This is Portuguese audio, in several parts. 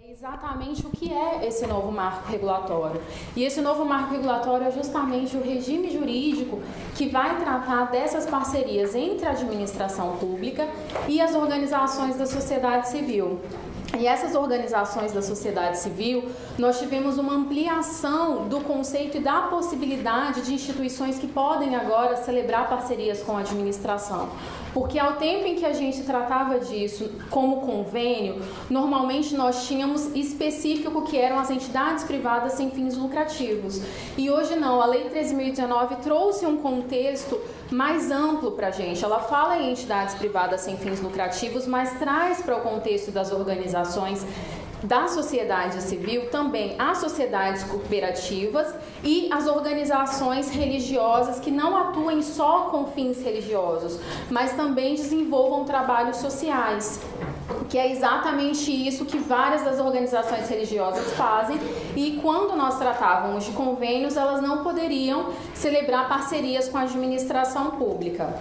Exatamente o que é esse novo marco regulatório. E esse novo marco regulatório é justamente o regime jurídico que vai tratar dessas parcerias entre a administração pública e as organizações da sociedade civil. E essas organizações da sociedade civil, nós tivemos uma ampliação do conceito e da possibilidade de instituições que podem agora celebrar parcerias com a administração. Porque ao tempo em que a gente tratava disso como convênio, normalmente nós tínhamos específico que eram as entidades privadas sem fins lucrativos. E hoje não, a Lei 13.019 trouxe um contexto mais amplo para a gente. Ela fala em entidades privadas sem fins lucrativos, mas traz para o contexto das organizações da sociedade civil também as sociedades cooperativas e as organizações religiosas que não atuem só com fins religiosos, mas também desenvolvam trabalhos sociais, que é exatamente isso que várias das organizações religiosas fazem, e quando nós tratávamos de convênios, elas não poderiam celebrar parcerias com a administração pública.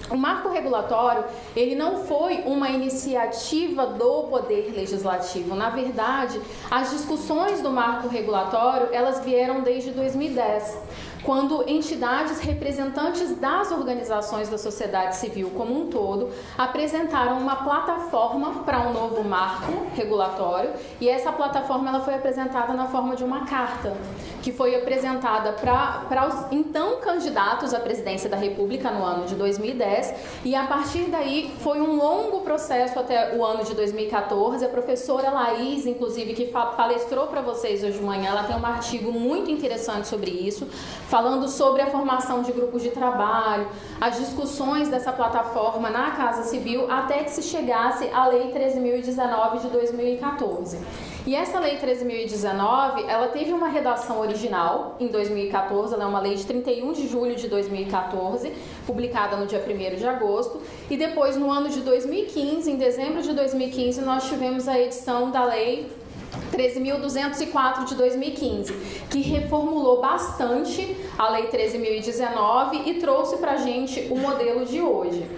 O marco regulatório, ele não foi uma iniciativa do Poder Legislativo. Na verdade, as discussões do marco regulatório, elas vieram desde 2010, quando entidades representantes das organizações da sociedade civil como um todo apresentaram uma plataforma para um novo marco regulatório, e essa plataforma ela foi apresentada na forma de uma carta, que foi apresentada para os então candidatos à presidência da República no ano de 2010, e a partir daí foi um longo processo até o ano de 2014. A professora Laís, inclusive, que palestrou para vocês hoje de manhã, ela tem um artigo muito interessante sobre isso, falando sobre a formação de grupos de trabalho, as discussões dessa plataforma na Casa Civil, até que se chegasse à Lei 13.019 de 2014. E essa Lei 13.019, ela teve uma redação original em 2014, ela é uma lei de 31 de julho de 2014, publicada no dia 1º de agosto, e depois no ano de 2015, em dezembro de 2015, nós tivemos a edição da Lei 13.204 de 2015, que reformulou bastante a Lei 13.019 e trouxe para a gente o modelo de hoje.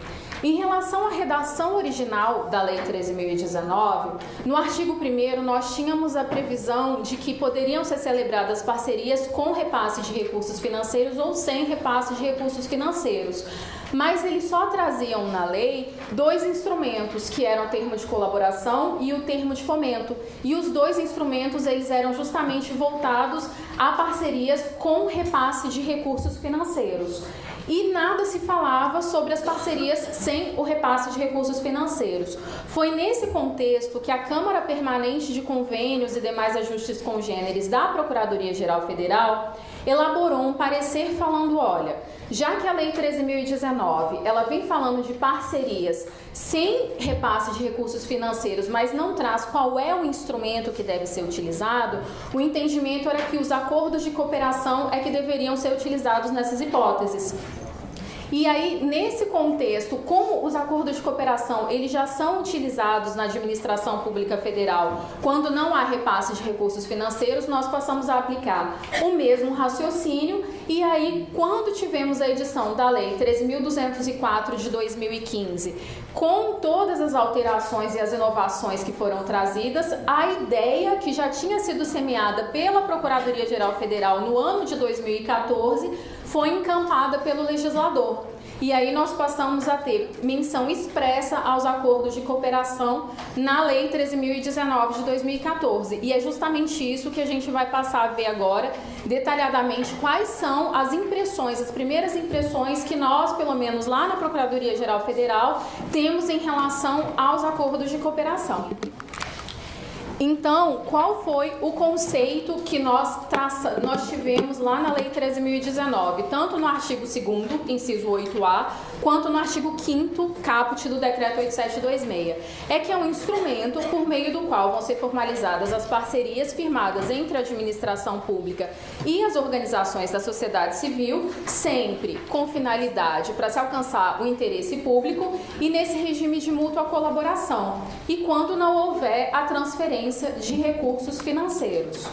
Em relação à redação original da Lei 13.019, no artigo 1º nós tínhamos a previsão de que poderiam ser celebradas parcerias com repasse de recursos financeiros ou sem repasse de recursos financeiros. Mas eles só traziam na lei dois instrumentos, que eram o termo de colaboração e o termo de fomento. E os dois instrumentos eles eram justamente voltados a parcerias com repasse de recursos financeiros. E nada se falava sobre as parcerias sem o repasse de recursos financeiros. Foi nesse contexto que a Câmara Permanente de Convênios e demais ajustes congêneres da Procuradoria-Geral Federal elaborou um parecer falando, olha, já que a Lei 13.019, ela vem falando de parcerias sem repasse de recursos financeiros, mas não traz qual é o instrumento que deve ser utilizado, o entendimento era que os acordos de cooperação é que deveriam ser utilizados nessas hipóteses. E aí, nesse contexto, como os acordos de cooperação eles já são utilizados na administração pública federal quando não há repasse de recursos financeiros, nós passamos a aplicar o mesmo raciocínio. E aí, quando tivemos a edição da Lei 13.204 de 2015, com todas as alterações e as inovações que foram trazidas, a ideia que já tinha sido semeada pela Procuradoria-Geral Federal no ano de 2014 foi encampada pelo legislador. E aí nós passamos a ter menção expressa aos acordos de cooperação na Lei 13.019 de 2014. E é justamente isso que a gente vai passar a ver agora, detalhadamente, quais são as impressões, as primeiras impressões que nós, pelo menos lá na Procuradoria-Geral Federal, temos em relação aos acordos de cooperação. Então, qual foi o conceito que nós tivemos lá na Lei 13.019, tanto no artigo 2º, inciso 8A, quanto no artigo 5º, caput do Decreto 8726? É que é um instrumento por meio do qual vão ser formalizadas as parcerias firmadas entre a administração pública e as organizações da sociedade civil, sempre com finalidade para se alcançar o interesse público e nesse regime de mútua colaboração, e quando não houver a transferência de recursos financeiros.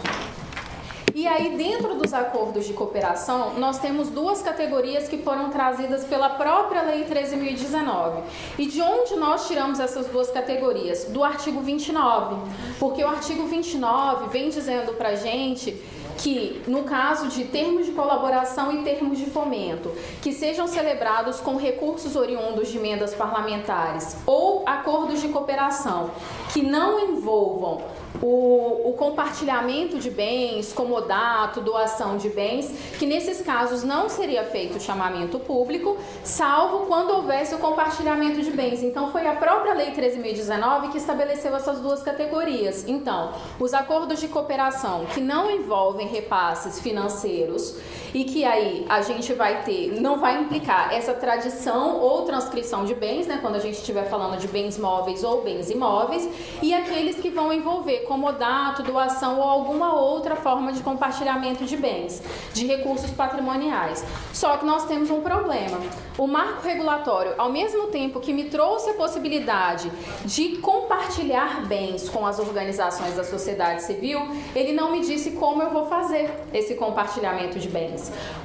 E aí, dentro dos acordos de cooperação, nós temos duas categorias que foram trazidas pela própria Lei 13.019. E de onde nós tiramos essas duas categorias? Do artigo 29, porque o artigo 29 vem dizendo pra gente que, no caso de termos de colaboração e termos de fomento, que sejam celebrados com recursos oriundos de emendas parlamentares ou acordos de cooperação que não envolvam o compartilhamento de bens, comodato, doação de bens, que nesses casos não seria feito o chamamento público, salvo quando houvesse o compartilhamento de bens. Então, foi a própria Lei 13.019 que estabeleceu essas duas categorias. Então, os acordos de cooperação que não envolvem repasses financeiros e que aí a gente vai ter, não vai implicar essa tradição ou transcrição de bens, né, quando a gente estiver falando de bens móveis ou bens imóveis, e aqueles que vão envolver comodato, doação ou alguma outra forma de compartilhamento de bens, de recursos patrimoniais. Só que nós temos um problema. O marco regulatório, ao mesmo tempo que me trouxe a possibilidade de compartilhar bens com as organizações da sociedade civil, ele não me disse como eu vou fazer esse compartilhamento de bens.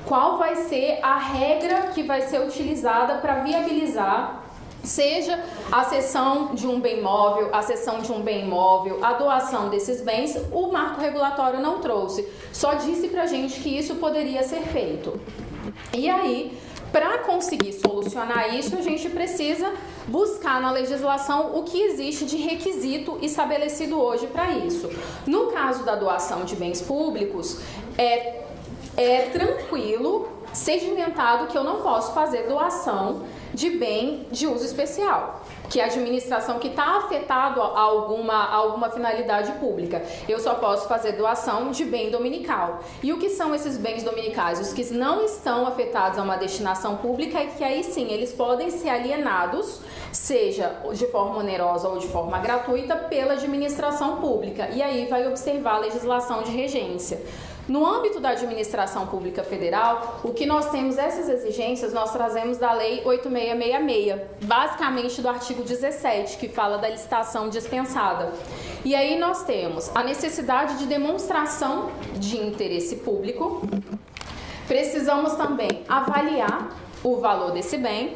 Qual vai ser a regra que vai ser utilizada para viabilizar, seja a cessão de um bem móvel, a cessão de um bem imóvel, a doação desses bens. O marco regulatório não trouxe, só disse pra gente que isso poderia ser feito. E aí, para conseguir solucionar isso, a gente precisa buscar na legislação o que existe de requisito estabelecido hoje para isso. No caso da doação de bens públicos, é tranquilo, sedimentado, que eu não posso fazer doação de bem de uso especial, que é a administração que está afetado a alguma finalidade pública. Eu só posso fazer doação de bem dominical. E o que são esses bens dominicais? Os que não estão afetados a uma destinação pública e que aí sim eles podem ser alienados, seja de forma onerosa ou de forma gratuita, pela administração pública. E aí vai observar a legislação de regência. No âmbito da administração pública federal, o que nós temos, essas exigências, nós trazemos da Lei 8.666, basicamente do artigo 17, que fala da licitação dispensada. E aí nós temos a necessidade de demonstração de interesse público, precisamos também avaliar o valor desse bem,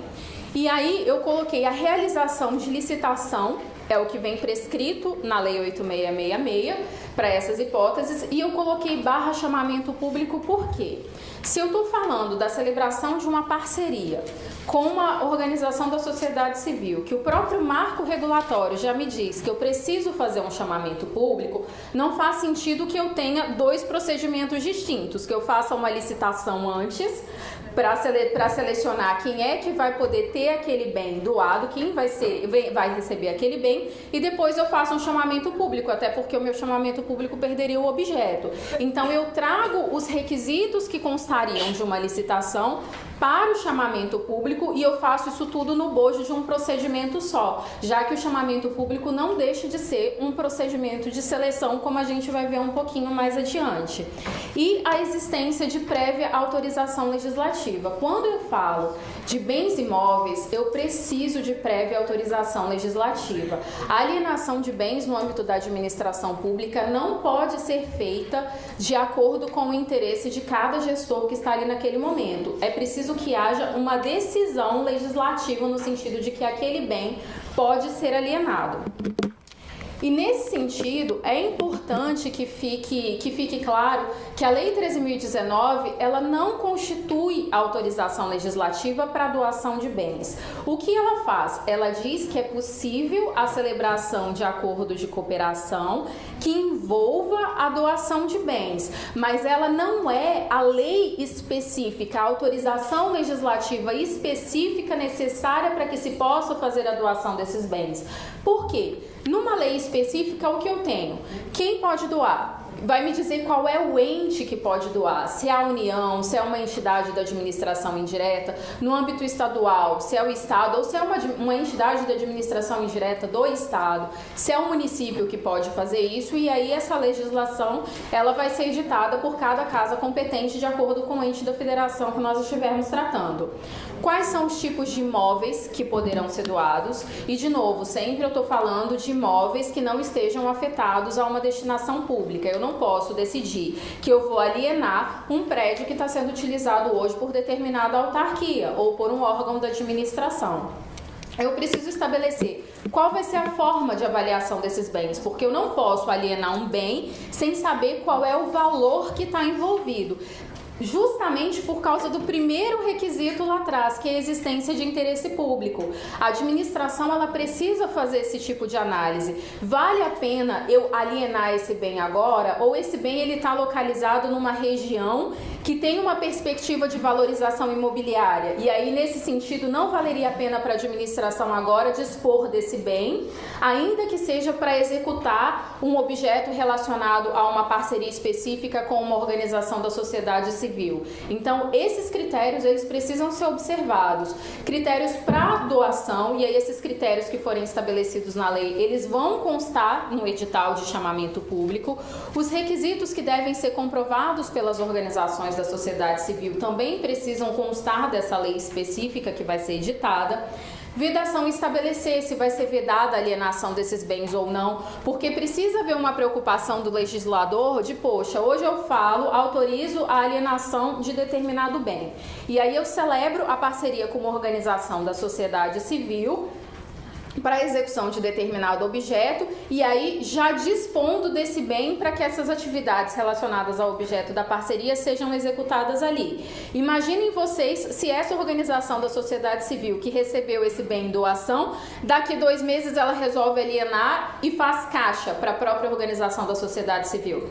e aí eu coloquei a realização de licitação, é o que vem prescrito na Lei 8.666 para essas hipóteses, e eu coloquei barra chamamento público por quê? Se eu estou falando da celebração de uma parceria com uma organização da sociedade civil, que o próprio marco regulatório já me diz que eu preciso fazer um chamamento público, não faz sentido que eu tenha dois procedimentos distintos, que eu faça uma licitação antes para selecionar quem é que vai poder ter aquele bem doado, quem vai receber aquele bem, e depois eu faço um chamamento público, até porque o meu chamamento público perderia o objeto. Então eu trago os requisitos que constariam de uma licitação para o chamamento público e eu faço isso tudo no bojo de um procedimento só, já que o chamamento público não deixa de ser um procedimento de seleção, como a gente vai ver um pouquinho mais adiante. E a existência de prévia autorização legislativa. Quando eu falo de bens imóveis, eu preciso de prévia autorização legislativa. A alienação de bens no âmbito da administração pública não pode ser feita de acordo com o interesse de cada gestor que está ali naquele momento. É preciso que haja uma decisão legislativa no sentido de que aquele bem pode ser alienado. E nesse sentido, é importante que fique claro que a Lei 13.019, ela não constitui autorização legislativa para a doação de bens. O que ela faz? Ela diz que é possível a celebração de acordo de cooperação que envolva a doação de bens, mas ela não é a lei específica, a autorização legislativa específica necessária para que se possa fazer a doação desses bens. Por quê? Numa lei específica, o que eu tenho? Quem pode doar? Vai me dizer qual é o ente que pode doar, se é a União, se é uma entidade da administração indireta, no âmbito estadual, se é o Estado, ou se é uma entidade da administração indireta do Estado, se é o município que pode fazer isso, e aí essa legislação, ela vai ser editada por cada casa competente de acordo com o ente da federação que nós estivermos tratando. Quais são os tipos de imóveis que poderão ser doados? E, de novo, sempre eu estou falando de imóveis que não estejam afetados a uma destinação pública. Eu eu não posso decidir que eu vou alienar um prédio que está sendo utilizado hoje por determinada autarquia ou por um órgão da administração. Eu preciso estabelecer qual vai ser a forma de avaliação desses bens, porque eu não posso alienar um bem sem saber qual é o valor que está envolvido. Justamente por causa do primeiro requisito lá atrás, que é a existência de interesse público. A administração, ela precisa fazer esse tipo de análise. Vale a pena eu alienar esse bem agora? Ou esse bem ele está localizado numa região que tem uma perspectiva de valorização imobiliária? E aí, nesse sentido, não valeria a pena para a administração agora dispor desse bem, ainda que seja para executar um objeto relacionado a uma parceria específica com uma organização da sociedade civil. Então, esses critérios, eles precisam ser observados. Critérios para doação, e aí esses critérios que forem estabelecidos na lei, eles vão constar no edital de chamamento público. Os requisitos que devem ser comprovados pelas organizações da sociedade civil também precisam constar dessa lei específica que vai ser editada. Vedação, estabelecer se vai ser vedada a alienação desses bens ou não, porque precisa haver uma preocupação do legislador de, poxa, hoje eu autorizo a alienação de determinado bem. E aí eu celebro a parceria com uma organização da sociedade civil para a execução de determinado objeto, e aí já dispondo desse bem para que essas atividades relacionadas ao objeto da parceria sejam executadas ali. Imaginem vocês se essa organização da sociedade civil que recebeu esse bem em doação, daqui 2 meses ela resolve alienar e faz caixa para a própria organização da sociedade civil.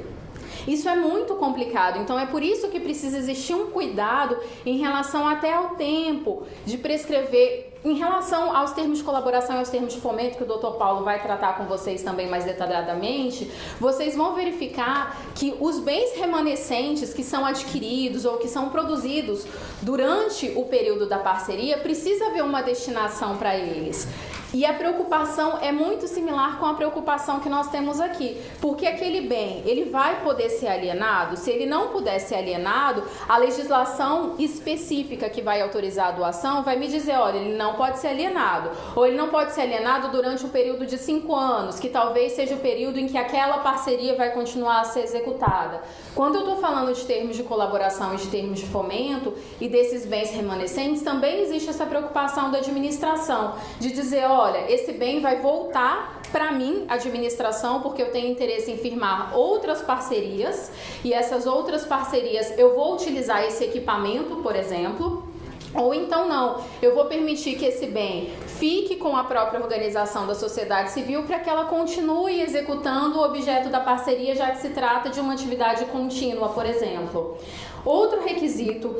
Isso é muito complicado, então é por isso que precisa existir um cuidado em relação até ao tempo de prescrever. Em relação aos termos de colaboração e aos termos de fomento, que o Dr. Paulo vai tratar com vocês também mais detalhadamente, vocês vão verificar que os bens remanescentes que são adquiridos ou que são produzidos durante o período da parceria, precisa haver uma destinação para eles. E a preocupação é muito similar com a preocupação que nós temos aqui, porque aquele bem, ele vai poder ser alienado? Se ele não puder ser alienado, a legislação específica que vai autorizar a doação vai me dizer, olha, ele não pode ser alienado, ou ele não pode ser alienado durante o período de 5 anos, que talvez seja o período em que aquela parceria vai continuar a ser executada. Quando eu estou falando de termos de colaboração e de termos de fomento e desses bens remanescentes, também existe essa preocupação da administração, de dizer, olha, esse bem vai voltar para mim, administração, porque eu tenho interesse em firmar outras parcerias, e essas outras parcerias eu vou utilizar esse equipamento, por exemplo. Ou então não, eu vou permitir que esse bem fique com a própria organização da sociedade civil para que ela continue executando o objeto da parceria, já que se trata de uma atividade contínua, por exemplo. Outros requisitos,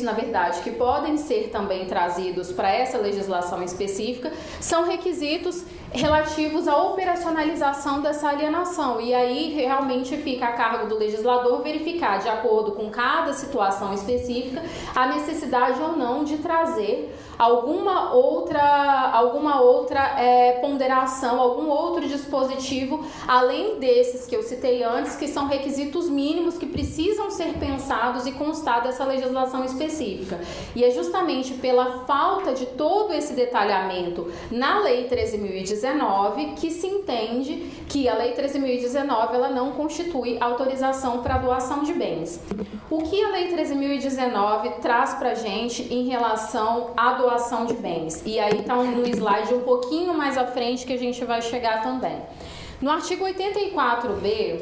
na verdade, que podem ser também trazidos para essa legislação específica, são requisitos relativos à operacionalização dessa alienação. E aí realmente fica a cargo do legislador verificar, de acordo com cada situação específica, a necessidade ou não de trazer alguma outra ponderação, algum outro dispositivo, além desses que eu citei antes, que são requisitos mínimos que precisam ser pensados e constar dessa legislação específica. E é justamente pela falta de todo esse detalhamento na Lei 13.019 que se entende que a Lei 13.019 ela não constitui autorização para doação de bens. O que a Lei 13.019 traz para a gente em relação à doação de bens? E aí está no slide um pouquinho mais à frente que a gente vai chegar também. No artigo 84b,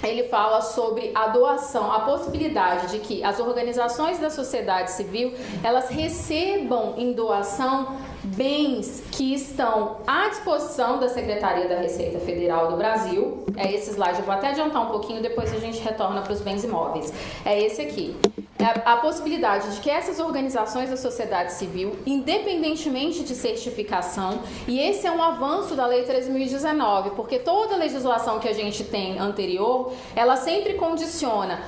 ele fala sobre a doação, a possibilidade de que as organizações da sociedade civil, elas recebam em doação bens que estão à disposição da Secretaria da Receita Federal do Brasil. É esse slide, eu vou até adiantar um pouquinho, depois a gente retorna para os bens imóveis. É esse aqui. A possibilidade de que essas organizações da sociedade civil, independentemente de certificação, e esse é um avanço da Lei 13.019, porque toda a legislação que a gente tem anterior, ela sempre condiciona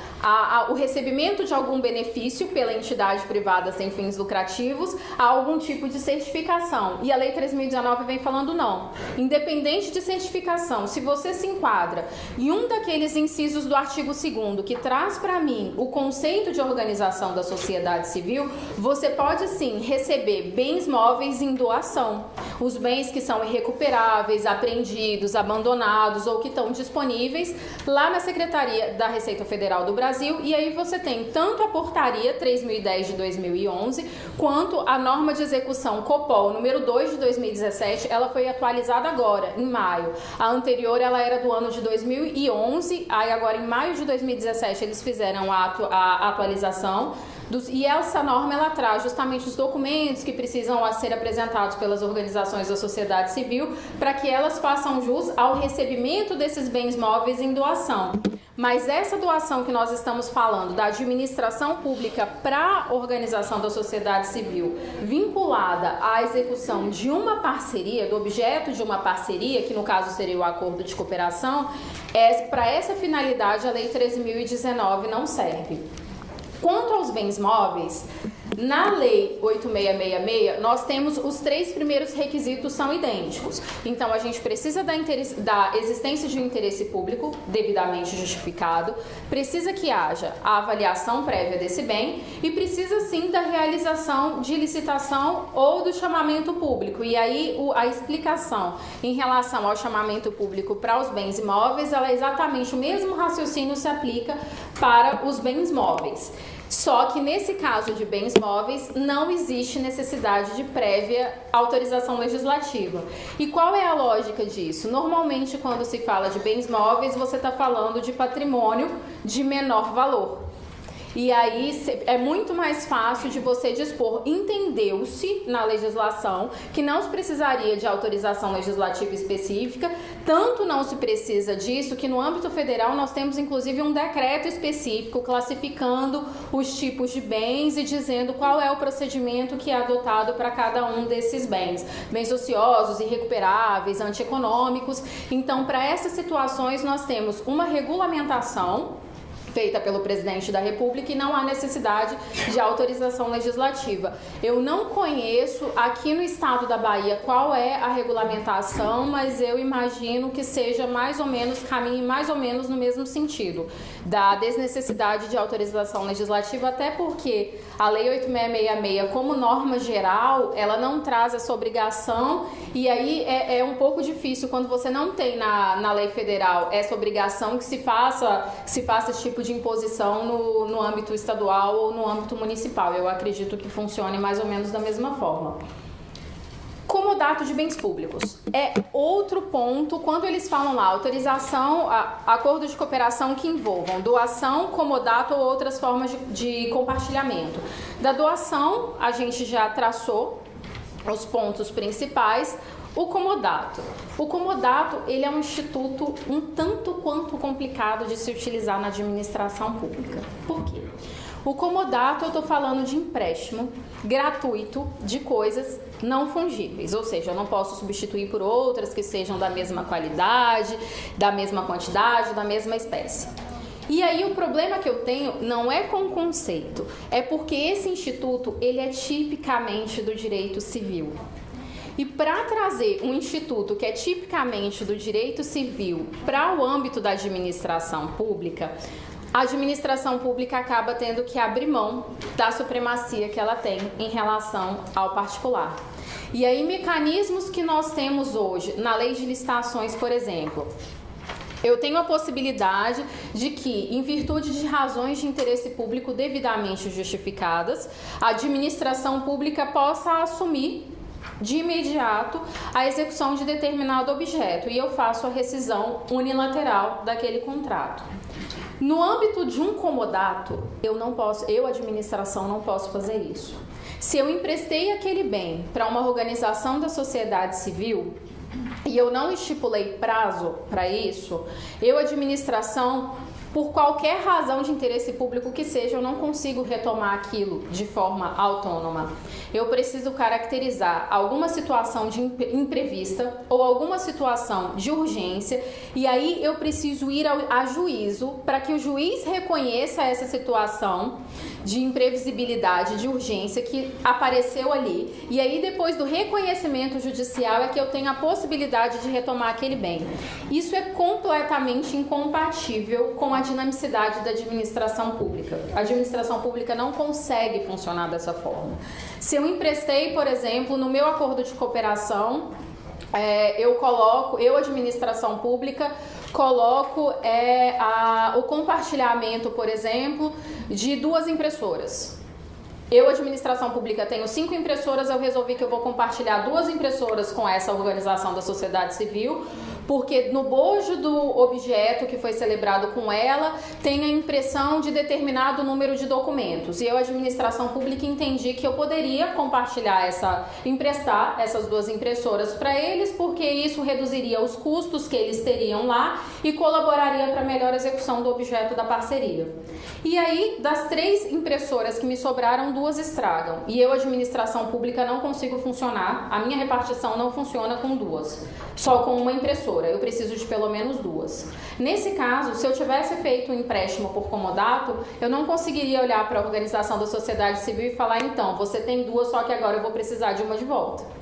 o recebimento de algum benefício pela entidade privada sem fins lucrativos a algum tipo de certificação. E a Lei 13.019 vem falando não. Independente de certificação, se você se enquadra em um daqueles incisos do artigo 2º que traz para mim o conceito de organização da sociedade civil, você pode sim receber bens móveis em doação. os bens que são irrecuperáveis, apreendidos, abandonados ou que estão disponíveis lá na Secretaria da Receita Federal do Brasil. E aí você tem tanto a portaria 3010 de 2011, quanto a norma de execução COPOL número 2 de 2017, ela foi atualizada agora, em maio. A anterior, ela era do ano de 2011, aí agora em maio de 2017 eles fizeram a atualização. E essa norma, ela traz justamente os documentos que precisam ser apresentados pelas organizações da sociedade civil para que elas façam jus ao recebimento desses bens móveis em doação. Mas essa doação que nós estamos falando, da administração pública para a organização da sociedade civil, vinculada à execução de uma parceria, do objeto de uma parceria, que no caso seria o acordo de cooperação, para essa finalidade a Lei 13.019 não serve. Quanto aos bens móveis, na Lei 8.666, nós temos os 3 primeiros requisitos são idênticos. Então, a gente precisa da existência de um interesse público devidamente justificado, precisa que haja a avaliação prévia desse bem e precisa, sim, da realização de licitação ou do chamamento público. E aí, a explicação em relação ao chamamento público para os bens imóveis, ela é exatamente o mesmo raciocínio se aplica para os bens móveis. Só que nesse caso de bens móveis não existe necessidade de prévia autorização legislativa. E qual é a lógica disso? Normalmente, quando se fala de bens móveis, você está falando de patrimônio de menor valor. E aí é muito mais fácil de você dispor. Entendeu-se na legislação que não se precisaria de autorização legislativa específica, tanto não se precisa disso que no âmbito federal nós temos inclusive um decreto específico classificando os tipos de bens e dizendo qual é o procedimento que é adotado para cada um desses bens. Bens ociosos, irrecuperáveis, antieconômicos. Então, para essas situações nós temos uma regulamentação feita pelo presidente da República e não há necessidade de autorização legislativa. Eu não conheço aqui no estado da Bahia qual é a regulamentação, mas eu imagino que seja mais ou menos, caminhe mais ou menos no mesmo sentido, da desnecessidade de autorização legislativa, até porque a Lei 8.666, como norma geral, ela não traz essa obrigação e aí é um pouco difícil quando você não tem na lei federal essa obrigação que se faça esse tipo de imposição no âmbito estadual ou no âmbito municipal. Eu acredito que funcione mais ou menos da mesma forma. Comodato de bens públicos é outro ponto quando eles falam lá autorização, acordo de cooperação que envolvam doação, comodato ou outras formas de compartilhamento. Da doação, a gente já traçou os pontos principais. O comodato. O comodato, ele é um instituto um tanto quanto complicado de se utilizar na administração pública. Por quê? O comodato, eu estou falando de empréstimo gratuito de coisas não fungíveis, ou seja, eu não posso substituir por outras que sejam da mesma qualidade, da mesma quantidade, da mesma espécie. E aí o problema que eu tenho não é com o conceito, é porque esse instituto, ele é tipicamente do direito civil. E para trazer um instituto que é tipicamente do direito civil para o âmbito da administração pública, a administração pública acaba tendo que abrir mão da supremacia que ela tem em relação ao particular. E aí, mecanismos que nós temos hoje, na lei de licitações, por exemplo, eu tenho a possibilidade de que, em virtude de razões de interesse público devidamente justificadas, a administração pública possa assumir de imediato a execução de determinado objeto e eu faço a rescisão unilateral daquele contrato. No âmbito de um comodato, eu, administração, não posso fazer isso. Se eu emprestei aquele bem para uma organização da sociedade civil e eu não estipulei prazo para isso, eu, administração, por qualquer razão de interesse público que seja, eu não consigo retomar aquilo de forma autônoma. Eu preciso caracterizar alguma situação de imprevista ou alguma situação de urgência e aí eu preciso ir a juízo para que o juiz reconheça essa situação de imprevisibilidade, de urgência que apareceu ali. E aí, depois do reconhecimento judicial, é que eu tenho a possibilidade de retomar aquele bem. Isso é completamente incompatível com a a dinamicidade da administração pública. A administração pública não consegue funcionar dessa forma. Se eu emprestei, por exemplo, no meu acordo de cooperação, eu, administração pública, coloco o compartilhamento, por exemplo, de 2 impressoras. Eu, administração pública, tenho 5 impressoras, eu resolvi que eu vou compartilhar 2 impressoras com essa organização da sociedade civil, porque no bojo do objeto que foi celebrado com ela, tem a impressão de determinado número de documentos. E eu, administração pública, entendi que eu poderia emprestar essas 2 impressoras para eles, porque isso reduziria os custos que eles teriam lá e colaboraria para a melhor execução do objeto da parceria. E aí, das 3 impressoras que me sobraram, 2 estragam. E eu, administração pública, não consigo funcionar. A minha repartição não funciona com 2, só com uma impressora. Eu preciso de pelo menos 2. Nesse caso, se eu tivesse feito um empréstimo por comodato, eu não conseguiria olhar para a organização da sociedade civil e falar, então, você tem 2, só que agora eu vou precisar de uma de volta.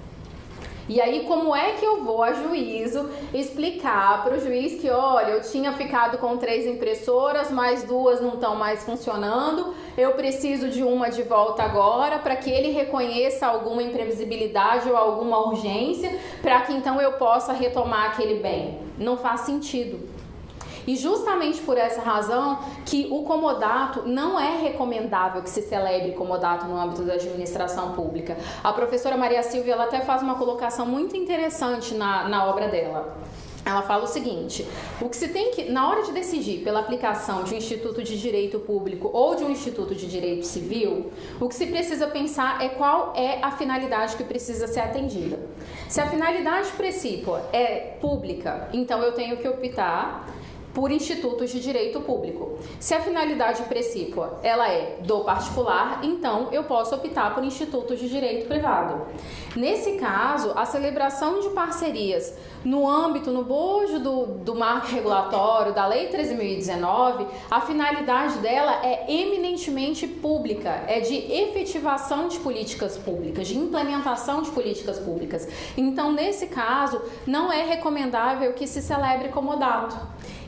E aí, como é que eu vou a juízo explicar para o juiz que, olha, eu tinha ficado com 3 impressoras, mas 2 não estão mais funcionando, eu preciso de uma de volta agora, para que ele reconheça alguma imprevisibilidade ou alguma urgência, para que então eu possa retomar aquele bem. Não faz sentido. E justamente por essa razão que o comodato não é recomendável que se celebre comodato no âmbito da administração pública. A professora Maria Silvia, ela até faz uma colocação muito interessante na obra dela. Ela fala o seguinte: o que se tem que, na hora de decidir pela aplicação de um instituto de direito público ou de um instituto de direito civil, o que se precisa pensar é qual é a finalidade que precisa ser atendida. Se a finalidade precípua é pública, então eu tenho que optar por institutos de direito público. Se a finalidade precípua ela é do particular, então eu posso optar por institutos de direito privado. Nesse caso, a celebração de parcerias no âmbito, no bojo do marco regulatório da Lei 13.019, a finalidade dela é eminentemente pública, é de efetivação de políticas públicas, de implementação de políticas públicas. Então, nesse caso, não é recomendável que se celebre comodato.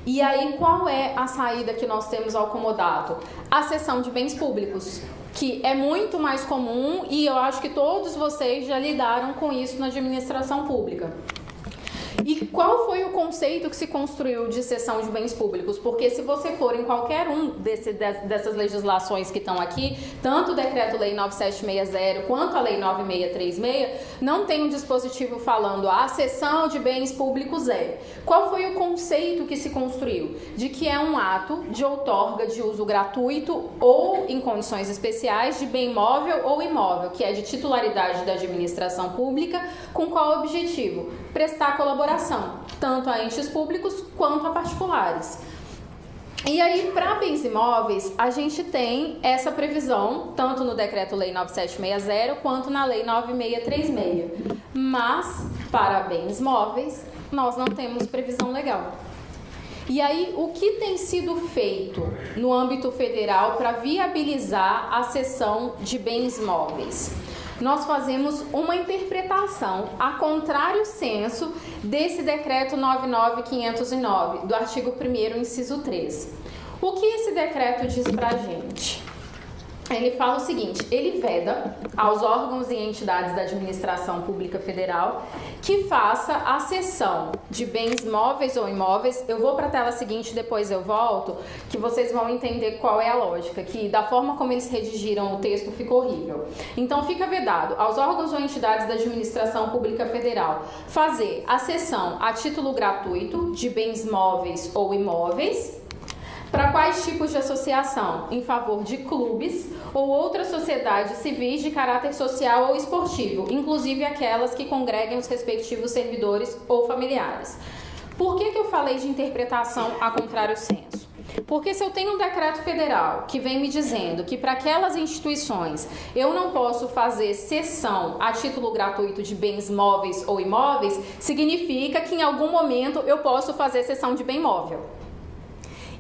E aí, qual é a saída que nós temos ao comodato? A cessão de bens públicos, que é muito mais comum e eu acho que todos vocês já lidaram com isso na administração pública. E qual foi o conceito que se construiu de cessão de bens públicos? Porque se você for em qualquer um dessas legislações que estão aqui, tanto o Decreto-Lei 9760 quanto a Lei 9636, não tem um dispositivo falando a cessão de bens públicos é. Qual foi o conceito que se construiu? De que é um ato de outorga de uso gratuito ou, em condições especiais, de bem móvel ou imóvel, que é de titularidade da administração pública, com qual objetivo? Prestar colaboração, tanto a entes públicos quanto a particulares. E aí, para bens imóveis, a gente tem essa previsão, tanto no Decreto-Lei 9760 quanto na Lei 9636. Mas, para bens móveis, nós não temos previsão legal. E aí, o que tem sido feito no âmbito federal para viabilizar a cessão de bens móveis? Nós fazemos uma interpretação a contrário senso desse decreto 99.509, do artigo 1º, inciso 3. O que esse decreto diz pra gente? Ele fala o seguinte: ele veda aos órgãos e entidades da administração pública federal que faça a cessão de bens móveis ou imóveis. Eu vou para a tela seguinte, depois eu volto, que vocês vão entender qual é a lógica, que da forma como eles redigiram o texto ficou horrível. Então fica vedado aos órgãos ou entidades da administração pública federal fazer a cessão a título gratuito de bens móveis ou imóveis. Para quais tipos de associação? Em favor de clubes ou outras sociedades civis de caráter social ou esportivo, inclusive aquelas que congreguem os respectivos servidores ou familiares. Por que eu falei de interpretação a contrário senso? Porque se eu tenho um decreto federal que vem me dizendo que para aquelas instituições eu não posso fazer cessão a título gratuito de bens móveis ou imóveis, significa que em algum momento eu posso fazer cessão de bem móvel.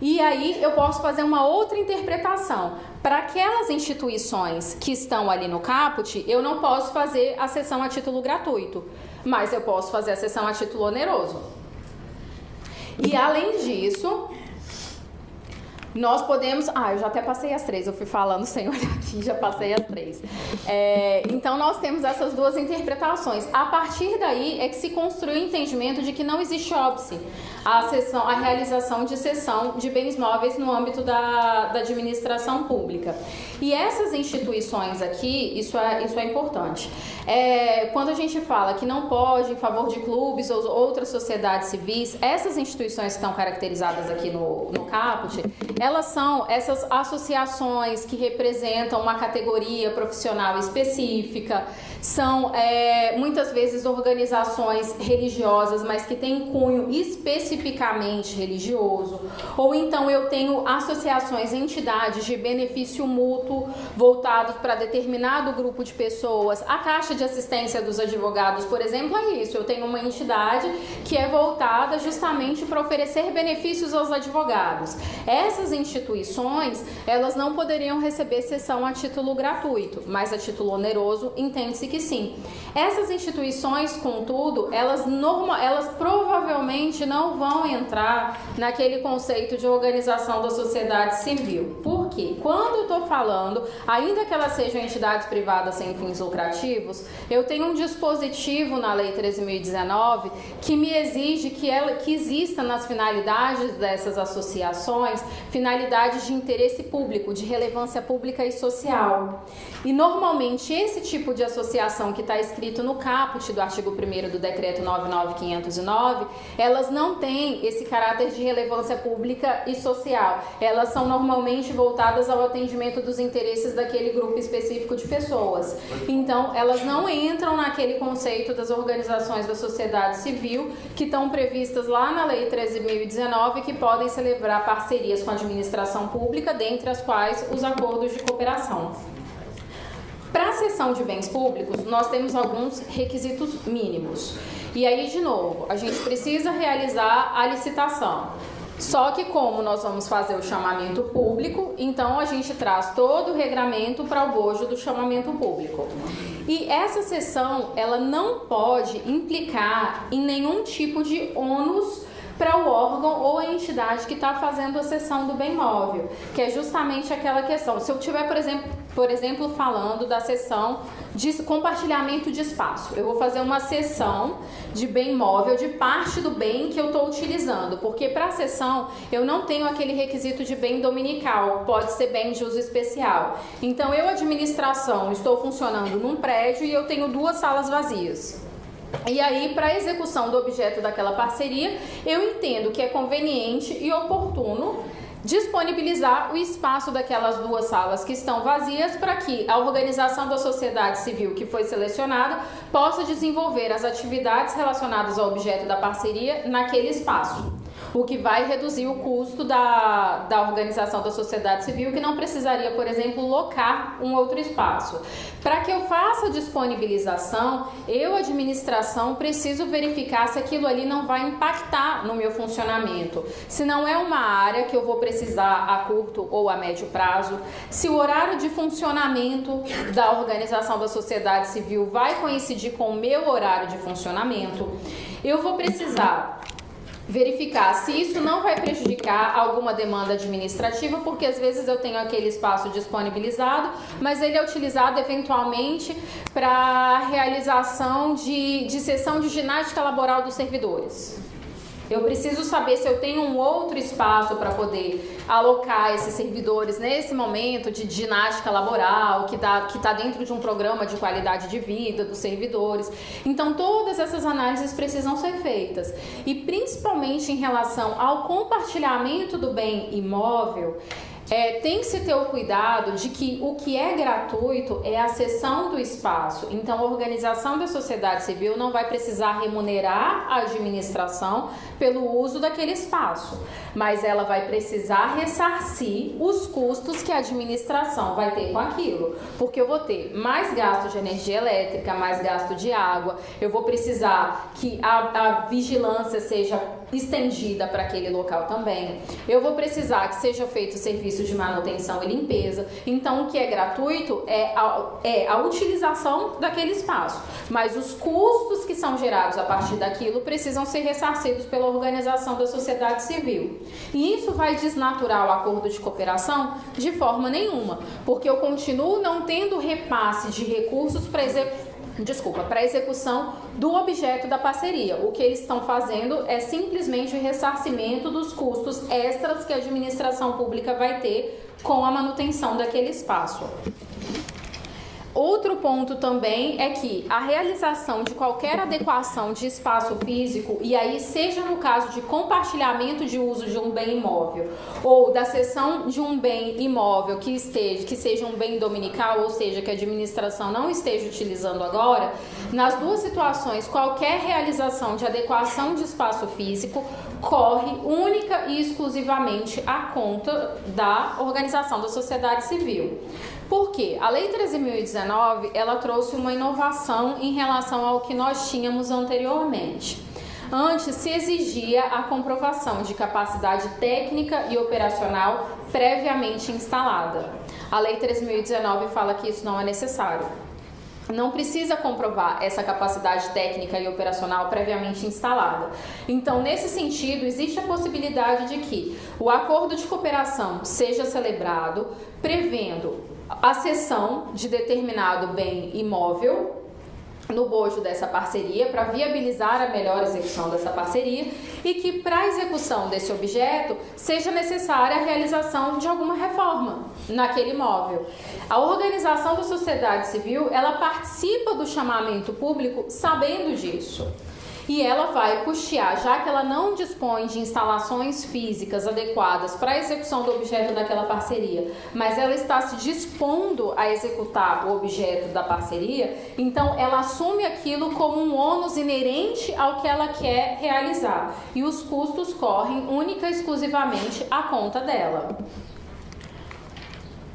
E aí eu posso fazer uma outra interpretação. Para aquelas instituições que estão ali no caput, eu não posso fazer a cessão a título gratuito, mas eu posso fazer a cessão a título oneroso. E além disso, Nós podemos... eu já até passei as 3, eu fui falando sem olhar aqui, já passei as 3. Então, nós temos essas duas interpretações. A partir daí é que se construi o entendimento de que não existe óbice a realização de cessão de bens móveis no âmbito da administração pública. E essas instituições aqui, isso é importante. Quando a gente fala que não pode, em favor de clubes ou outras sociedades civis, essas instituições que estão caracterizadas aqui no caput, elas são essas associações que representam uma categoria profissional específica, são muitas vezes organizações religiosas, mas que têm cunho especificamente religioso, ou então eu tenho associações, entidades de benefício mútuo voltados para determinado grupo de pessoas. A Caixa de Assistência dos Advogados, por exemplo, é isso. Eu tenho uma entidade que é voltada justamente para oferecer benefícios aos advogados. Essas instituições, elas não poderiam receber cessão a título gratuito, mas a título oneroso, entende-se que sim. Essas instituições, contudo, elas provavelmente não vão entrar naquele conceito de organização da sociedade civil. Por quê? Quando eu estou falando, ainda que elas sejam entidades privadas sem fins lucrativos, eu tenho um dispositivo na Lei 13.019 que me exige que exista nas finalidades dessas associações finalidades de interesse público, de relevância pública e social. E normalmente esse tipo de associação que está escrito no caput do artigo 1º do Decreto 99.509, elas não têm esse caráter de relevância pública e social. Elas são normalmente voltadas ao atendimento dos interesses daquele grupo específico de pessoas. Então, elas não entram naquele conceito das organizações da sociedade civil que estão previstas lá na Lei 13.019 que podem celebrar parcerias com a administração pública, dentre as quais os acordos de cooperação. Para a cessão de bens públicos, nós temos alguns requisitos mínimos. E aí, de novo, a gente precisa realizar a licitação. Só que como nós vamos fazer o chamamento público, então a gente traz todo o regramento para o bojo do chamamento público. E essa cessão, ela não pode implicar em nenhum tipo de ônus para o órgão ou a entidade que está fazendo a cessão do bem móvel, que é justamente aquela questão. Se eu tiver, por exemplo, falando da cessão de compartilhamento de espaço, eu vou fazer uma cessão de bem móvel de parte do bem que eu estou utilizando, porque para a cessão eu não tenho aquele requisito de bem dominical, pode ser bem de uso especial. Então, eu, administração, estou funcionando num prédio e eu tenho 2 salas vazias. E aí, para a execução do objeto daquela parceria, eu entendo que é conveniente e oportuno disponibilizar o espaço daquelas 2 salas que estão vazias para que a organização da sociedade civil que foi selecionada possa desenvolver as atividades relacionadas ao objeto da parceria naquele espaço, o que vai reduzir o custo da organização da sociedade civil, que não precisaria, por exemplo, locar um outro espaço. Para que eu faça a disponibilização, eu, administração, preciso verificar se aquilo ali não vai impactar no meu funcionamento, se não é uma área que eu vou precisar a curto ou a médio prazo, se o horário de funcionamento da organização da sociedade civil vai coincidir com o meu horário de funcionamento. Eu vou precisar verificar se isso não vai prejudicar alguma demanda administrativa, porque às vezes eu tenho aquele espaço disponibilizado, mas ele é utilizado eventualmente para realização de sessão de ginástica laboral dos servidores. Eu preciso saber se eu tenho um outro espaço para poder alocar esses servidores nesse momento de ginástica laboral, que tá dentro de um programa de qualidade de vida dos servidores. Então, todas essas análises precisam ser feitas. E, principalmente em relação ao compartilhamento do bem imóvel, tem que se ter o cuidado de que o que é gratuito é a cessão do espaço. Então, a organização da sociedade civil não vai precisar remunerar a administração pelo uso daquele espaço, mas ela vai precisar ressarcir os custos que a administração vai ter com aquilo, porque eu vou ter mais gasto de energia elétrica, mais gasto de água, eu vou precisar que a vigilância seja estendida para aquele local também, eu vou precisar que seja feito serviço serviços de manutenção e limpeza. Então, o que é gratuito é a utilização daquele espaço, mas os custos que são gerados a partir daquilo precisam ser ressarcidos pela organização da sociedade civil. E isso vai desnaturar o acordo de cooperação de forma nenhuma, porque eu continuo não tendo repasse de recursos para execução do objeto da parceria. O que eles estão fazendo é simplesmente o ressarcimento dos custos extras que a administração pública vai ter com a manutenção daquele espaço. Outro ponto também é que a realização de qualquer adequação de espaço físico, e aí seja no caso de compartilhamento de uso de um bem imóvel ou da cessão de um bem imóvel que seja um bem dominical, ou seja, que a administração não esteja utilizando agora, nas duas situações, qualquer realização de adequação de espaço físico corre única e exclusivamente à conta da organização da sociedade civil. Por quê? A Lei 13.019, ela trouxe uma inovação em relação ao que nós tínhamos anteriormente. Antes se exigia a comprovação de capacidade técnica e operacional previamente instalada. A Lei 13.019 fala que isso não é necessário. Não precisa comprovar essa capacidade técnica e operacional previamente instalada. Então, nesse sentido, existe a possibilidade de que o acordo de cooperação seja celebrado prevendo a cessão de determinado bem imóvel no bojo dessa parceria para viabilizar a melhor execução dessa parceria e que para a execução desse objeto seja necessária a realização de alguma reforma naquele imóvel. A organização da sociedade civil, ela participa do chamamento público sabendo disso. E ela vai custear, já que ela não dispõe de instalações físicas adequadas para a execução do objeto daquela parceria, mas ela está se dispondo a executar o objeto da parceria, então ela assume aquilo como um ônus inerente ao que ela quer realizar. E os custos correm única e exclusivamente à conta dela.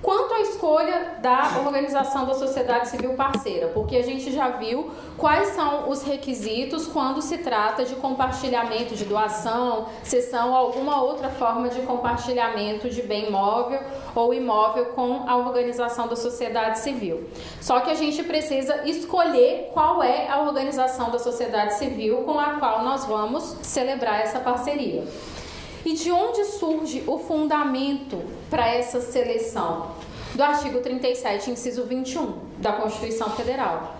Quanto à escolha da organização da sociedade civil parceira, porque a gente já viu quais são os requisitos quando se trata de compartilhamento de doação, cessão ou alguma outra forma de compartilhamento de bem imóvel ou imóvel com a organização da sociedade civil. Só que a gente precisa escolher qual é a organização da sociedade civil com a qual nós vamos celebrar essa parceria. E de onde surge o fundamento para essa seleção? Do artigo 37, inciso 21 da Constituição Federal.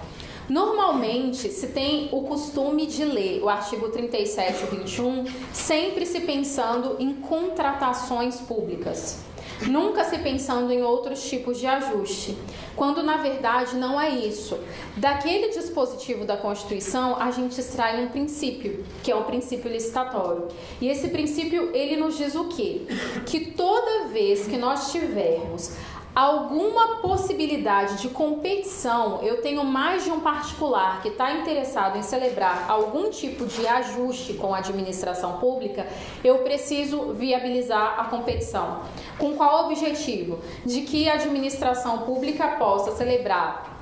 Normalmente se tem o costume de ler o artigo 37 e 21 sempre se pensando em contratações públicas. Nunca se pensando em outros tipos de ajuste, quando na verdade não é isso. Daquele dispositivo da Constituição, a gente extrai um princípio, que é o princípio licitatório. E esse princípio, ele nos diz o quê? Que toda vez que nós tivermos alguma possibilidade de competição, eu tenho mais de um particular que está interessado em celebrar algum tipo de ajuste com a administração pública, eu preciso viabilizar a competição. Com qual objetivo? De que a administração pública possa celebrar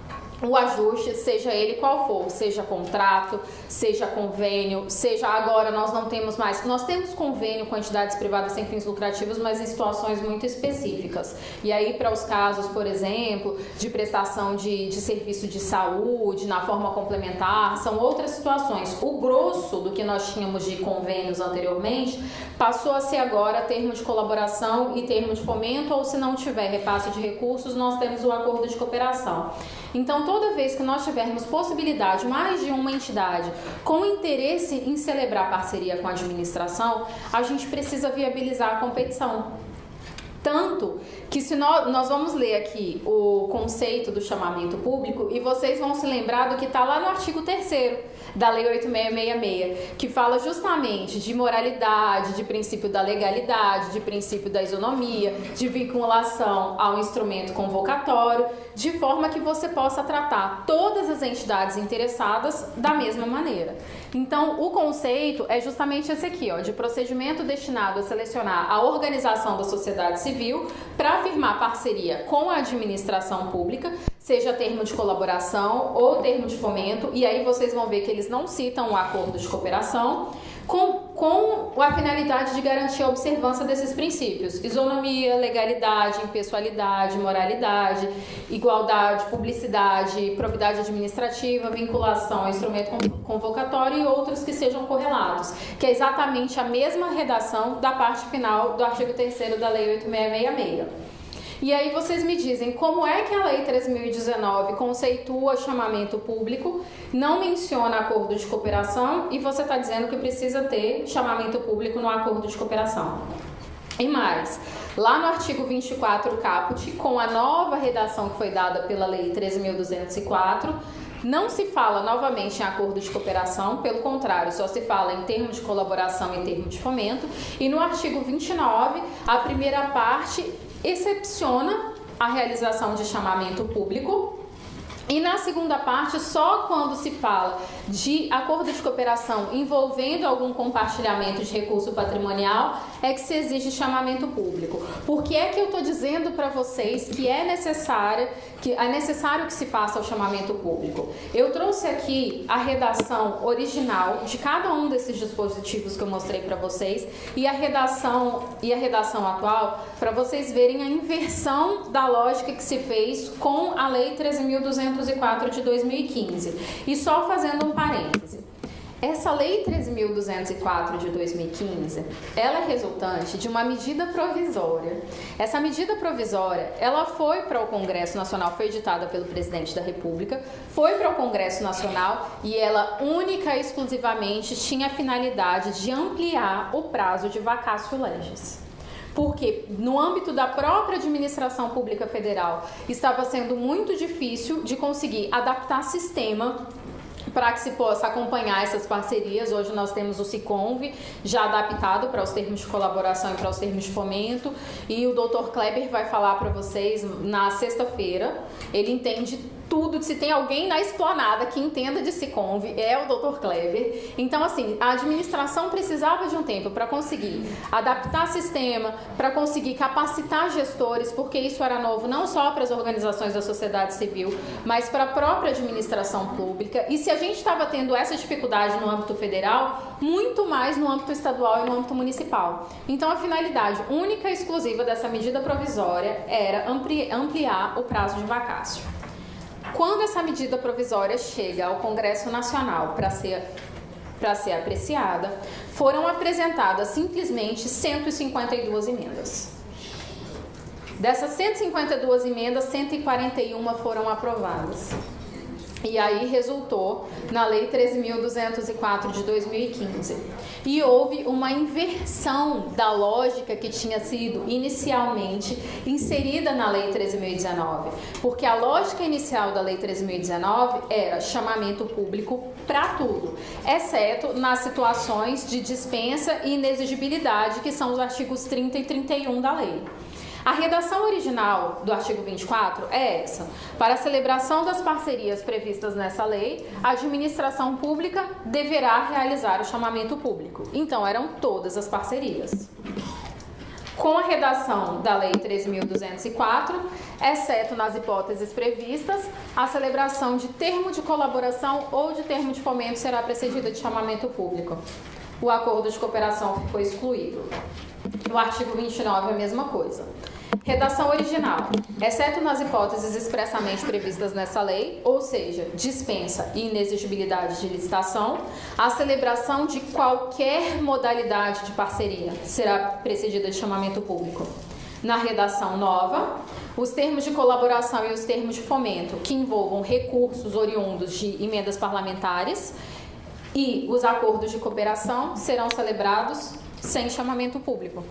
o ajuste, seja ele qual for, seja contrato, seja convênio, seja agora nós não temos mais, nós temos convênio com entidades privadas sem fins lucrativos, mas em situações muito específicas. E aí para os casos, por exemplo, de prestação de serviço de saúde na forma complementar, são outras situações. O grosso do que nós tínhamos de convênios anteriormente passou a ser agora termo de colaboração e termo de fomento, ou se não tiver repasse de recursos, nós temos o acordo de cooperação. Então, toda vez que nós tivermos possibilidade, mais de uma entidade com interesse em celebrar parceria com a administração, a gente precisa viabilizar a competição. Tanto que se nós vamos ler aqui o conceito do chamamento público e vocês vão se lembrar do que está lá no artigo 3º da Lei 8.666, que fala justamente de moralidade, de princípio da legalidade, de princípio da isonomia, de vinculação ao instrumento convocatório, de forma que você possa tratar todas as entidades interessadas da mesma maneira. Então, o conceito é justamente esse aqui, ó, de procedimento destinado a selecionar a organização da sociedade civil para afirmar parceria com a administração pública, seja termo de colaboração ou termo de fomento, e aí vocês vão ver que eles não citam o acordo de cooperação, com com a finalidade de garantir a observância desses princípios: isonomia, legalidade, impessoalidade, moralidade, igualdade, publicidade, probidade administrativa, vinculação ao instrumento convocatório e outros que sejam correlatos, que é exatamente a mesma redação da parte final do artigo 3º da Lei 8666. E aí vocês me dizem como é que a Lei 3.019 conceitua chamamento público, não menciona acordo de cooperação e você está dizendo que precisa ter chamamento público no acordo de cooperação. E mais, lá no artigo 24 caput, com a nova redação que foi dada pela Lei 13.204, não se fala novamente em acordo de cooperação, pelo contrário, só se fala em termos de colaboração e em termos de fomento. E no artigo 29, a primeira parte excepciona a realização de chamamento público. E na segunda parte, só quando se fala de acordo de cooperação envolvendo algum compartilhamento de recurso patrimonial é que se exige chamamento público. Por que é que eu estou dizendo para vocês que é necessário que se faça o chamamento público? Eu trouxe aqui a redação original de cada um desses dispositivos que eu mostrei para vocês e a redação atual para vocês verem a inversão da lógica que se fez com a Lei 13.204 de 2015. E só fazendo um parêntese, essa Lei 13.204 de 2015, ela é resultante de uma medida provisória. Essa medida provisória, ela foi para o Congresso Nacional, foi editada pelo Presidente da República, foi para o Congresso Nacional e ela única e exclusivamente tinha a finalidade de ampliar o prazo de vacatio legis. Porque no âmbito da própria administração pública federal estava sendo muito difícil de conseguir adaptar sistema para que se possa acompanhar essas parcerias. Hoje nós temos o SICONV já adaptado para os termos de colaboração e para os termos de fomento, e o Dr. Kleber vai falar para vocês na sexta-feira. Ele entende tudo, se tem alguém na esplanada que entenda de SICONV, é o Dr. Kleber. Então, assim, a administração precisava de um tempo para conseguir adaptar sistema, para conseguir capacitar gestores, porque isso era novo não só para as organizações da sociedade civil, mas para a própria administração pública. E se a gente estava tendo essa dificuldade no âmbito federal, muito mais no âmbito estadual e no âmbito municipal. Então, a finalidade única e exclusiva dessa medida provisória era ampliar o prazo de vacatio. Quando essa medida provisória chega ao Congresso Nacional para ser apreciada, foram apresentadas simplesmente 152 emendas. Dessas 152 emendas, 141 foram aprovadas. E aí resultou na Lei 13.204 de 2015. E houve uma inversão da lógica que tinha sido inicialmente inserida na Lei 13.019. Porque a lógica inicial da Lei 13.019 era chamamento público para tudo, exceto nas situações de dispensa e inexigibilidade, que são os artigos 30 e 31 da lei. A redação original do artigo 24 é essa: para a celebração das parcerias previstas nessa lei, a administração pública deverá realizar o chamamento público. Então, eram todas as parcerias. Com a redação da Lei 13.204, exceto nas hipóteses previstas, a celebração de termo de colaboração ou de termo de fomento será precedida de chamamento público. O acordo de cooperação ficou excluído. No artigo 29, a mesma coisa. Redação original: exceto nas hipóteses expressamente previstas nessa lei, ou seja, dispensa e inexigibilidade de licitação, a celebração de qualquer modalidade de parceria será precedida de chamamento público. Na redação nova, os termos de colaboração e os termos de fomento que envolvam recursos oriundos de emendas parlamentares e os acordos de cooperação serão celebrados sem chamamento público,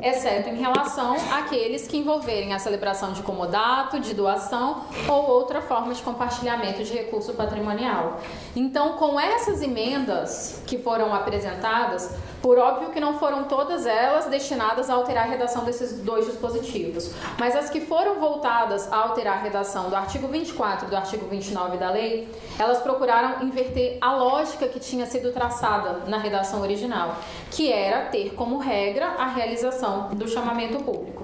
exceto em relação àqueles que envolverem a celebração de comodato, de doação ou outra forma de compartilhamento de recurso patrimonial. Então, com essas emendas que foram apresentadas, por óbvio que não foram todas elas destinadas a alterar a redação desses dois dispositivos, mas as que foram voltadas a alterar a redação do artigo 24 e do artigo 29 da lei, elas procuraram inverter a lógica que tinha sido traçada na redação original, que era ter como regra a realização do chamamento público.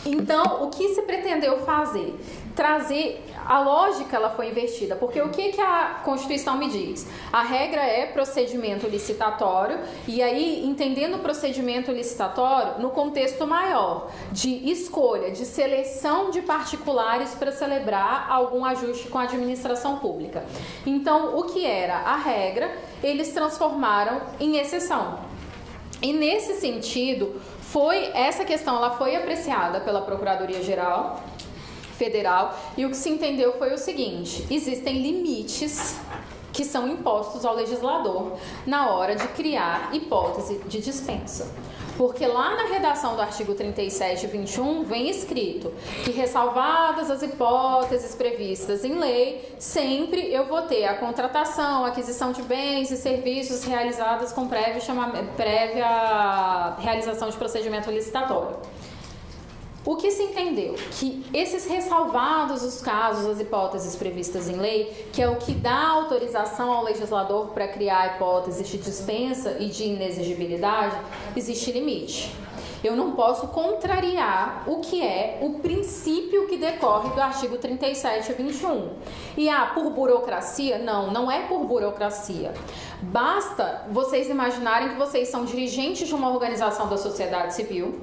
Então, o que se pretendeu fazer? trazer... A lógica ela foi invertida, porque o que a Constituição me diz? A regra é procedimento licitatório, e aí entendendo o procedimento licitatório no contexto maior, de escolha, de seleção de particulares para celebrar algum ajuste com a administração pública. Então, o que era a regra, eles transformaram em exceção. E nesse sentido, essa questão ela foi apreciada pela Procuradoria-Geral Federal, e o que se entendeu foi o seguinte: existem limites que são impostos ao legislador na hora de criar hipótese de dispensa. Porque lá na redação do artigo 37 e 21 vem escrito que, ressalvadas as hipóteses previstas em lei, sempre eu vou ter a contratação, aquisição de bens e serviços realizadas com prévia realização de procedimento licitatório. O que se entendeu? Que esses ressalvados os casos, as hipóteses previstas em lei, que é o que dá autorização ao legislador para criar hipóteses de dispensa e de inexigibilidade, existe limite. Eu não posso contrariar o que é o princípio que decorre do artigo 37 e 21. E por burocracia? Não, não é por burocracia. Basta vocês imaginarem que vocês são dirigentes de uma organização da sociedade civil,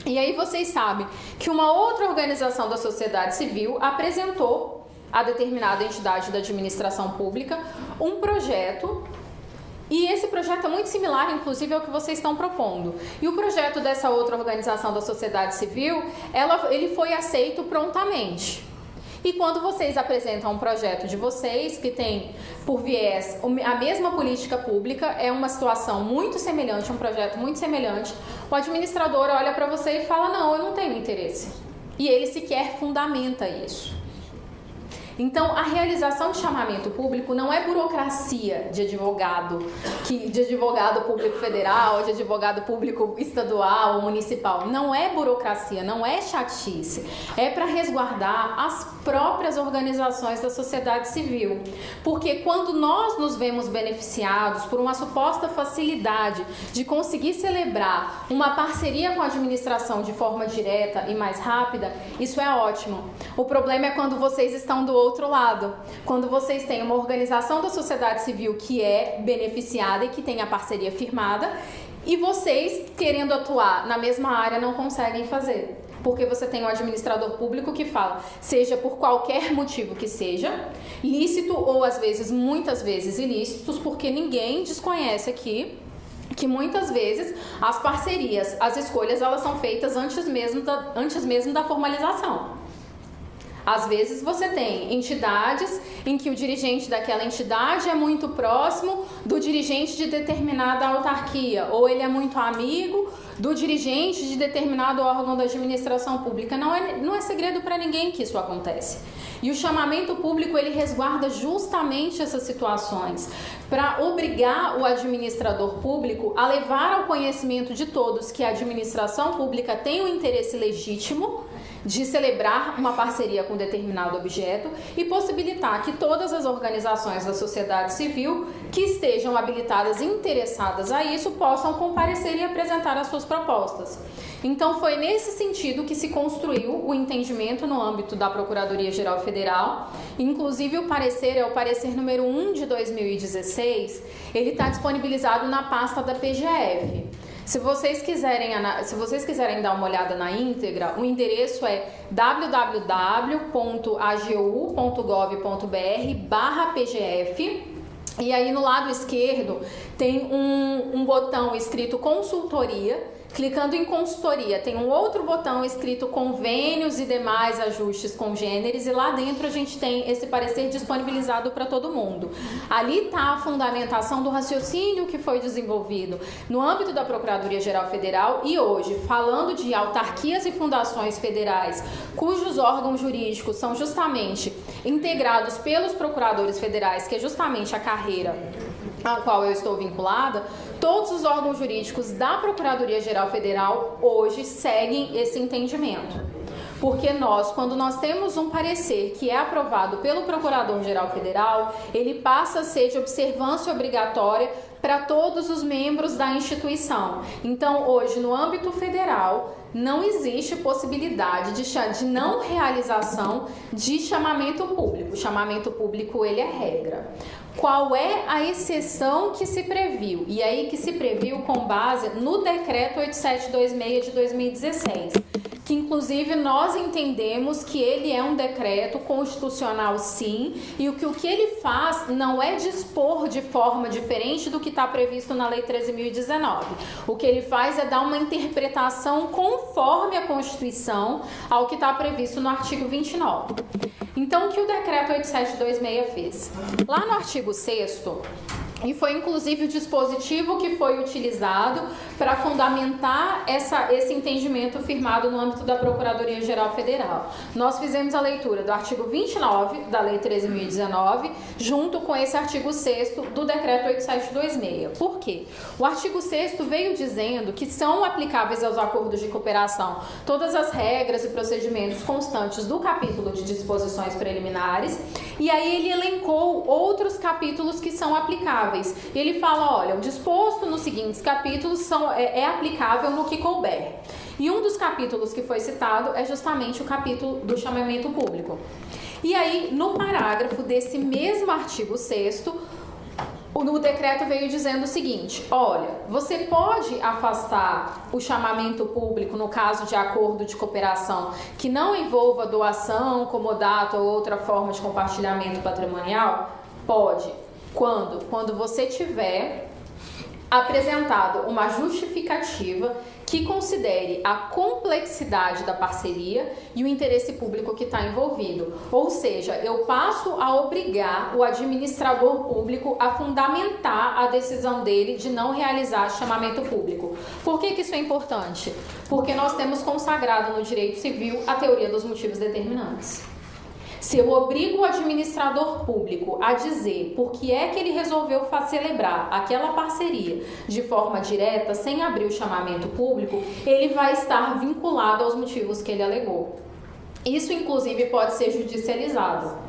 e aí vocês sabem que uma outra organização da sociedade civil apresentou a determinada entidade da administração pública um projeto, e esse projeto é muito similar, inclusive, ao que vocês estão propondo. E o projeto dessa outra organização da sociedade civil, ele foi aceito prontamente. E quando vocês apresentam um projeto de vocês, que tem por viés a mesma política pública, é uma situação muito semelhante, um projeto muito semelhante, o administrador olha para você e fala: não, eu não tenho interesse. E ele sequer fundamenta isso. Então, a realização de chamamento público não é burocracia de advogado público federal, de advogado público estadual ou municipal. Não é burocracia, não é chatice. É para resguardar as próprias organizações da sociedade civil. Porque quando nós nos vemos beneficiados por uma suposta facilidade de conseguir celebrar uma parceria com a administração de forma direta e mais rápida, isso é ótimo. O problema é quando vocês estão do outro lado, quando vocês têm uma organização da sociedade civil que é beneficiada e que tem a parceria firmada, e vocês, querendo atuar na mesma área, não conseguem fazer. Porque você tem um administrador público que fala, seja por qualquer motivo que seja, lícito ou às vezes, muitas vezes ilícitos, porque ninguém desconhece aqui que muitas vezes as parcerias, as escolhas, elas são feitas antes mesmo da formalização. Às vezes você tem entidades em que o dirigente daquela entidade é muito próximo do dirigente de determinada autarquia, ou ele é muito amigo do dirigente de determinado órgão da administração pública. Não é segredo para ninguém que isso acontece. E o chamamento público, ele resguarda justamente essas situações, para obrigar o administrador público a levar ao conhecimento de todos que a administração pública tem um interesse legítimo de celebrar uma parceria com determinado objeto e possibilitar que todas as organizações da sociedade civil que estejam habilitadas e interessadas a isso possam comparecer e apresentar as suas propostas. Então foi nesse sentido que se construiu o entendimento no âmbito da Procuradoria-Geral Federal. Inclusive o parecer é o parecer número 1 de 2016, ele está disponibilizado na pasta da PGF. Se vocês quiserem dar uma olhada na íntegra, o endereço é www.agu.gov.br/PGF. E aí no lado esquerdo tem um botão escrito consultoria. Clicando em consultoria, tem um outro botão escrito convênios e demais ajustes congêneres, e lá dentro a gente tem esse parecer disponibilizado para todo mundo. Ali está a fundamentação do raciocínio que foi desenvolvido no âmbito da Procuradoria-Geral Federal, e hoje, falando de autarquias e fundações federais, cujos órgãos jurídicos são justamente integrados pelos procuradores federais, que é justamente a carreira a qual eu estou vinculada, todos os órgãos jurídicos da Procuradoria-Geral Federal hoje seguem esse entendimento. Porque quando nós temos um parecer que é aprovado pelo Procurador-Geral Federal, ele passa a ser de observância obrigatória para todos os membros da instituição. Então, hoje, no âmbito federal, não existe possibilidade de não realização de chamamento público. O chamamento público, ele é regra. Qual é a exceção que se previu? E aí que se previu com base no Decreto 8726 de 2016, que inclusive nós entendemos que ele é um decreto constitucional, sim, e o que ele faz não é dispor de forma diferente do que está previsto na Lei 13.019. O que ele faz é dar uma interpretação conforme a Constituição ao que está previsto no artigo 29. Então, o que o Decreto 8726 fez? Lá no artigo 6º, e foi inclusive o dispositivo que foi utilizado para fundamentar esse entendimento firmado no âmbito da Procuradoria-Geral Federal. Nós fizemos a leitura do artigo 29 da Lei 13.019, junto com esse artigo 6º do Decreto 8726. Por quê? O artigo 6º veio dizendo que são aplicáveis aos acordos de cooperação todas as regras e procedimentos constantes do capítulo de disposições preliminares, e aí ele elencou outros capítulos que são aplicáveis. E ele fala, olha, o disposto nos seguintes capítulos é aplicável no que couber. E um dos capítulos que foi citado é justamente o capítulo do chamamento público. E aí, no parágrafo desse mesmo artigo 6º, o decreto veio dizendo o seguinte, olha, você pode afastar o chamamento público no caso de acordo de cooperação que não envolva doação, comodato ou outra forma de compartilhamento patrimonial? Pode. Quando? Quando você tiver apresentado uma justificativa que considere a complexidade da parceria e o interesse público que está envolvido. Ou seja, eu passo a obrigar o administrador público a fundamentar a decisão dele de não realizar chamamento público. Por que isso é importante? Porque nós temos consagrado no direito civil a teoria dos motivos determinantes. Se eu obrigo o administrador público a dizer por que é que ele resolveu celebrar aquela parceria de forma direta, sem abrir o chamamento público, ele vai estar vinculado aos motivos que ele alegou. Isso, inclusive, pode ser judicializado.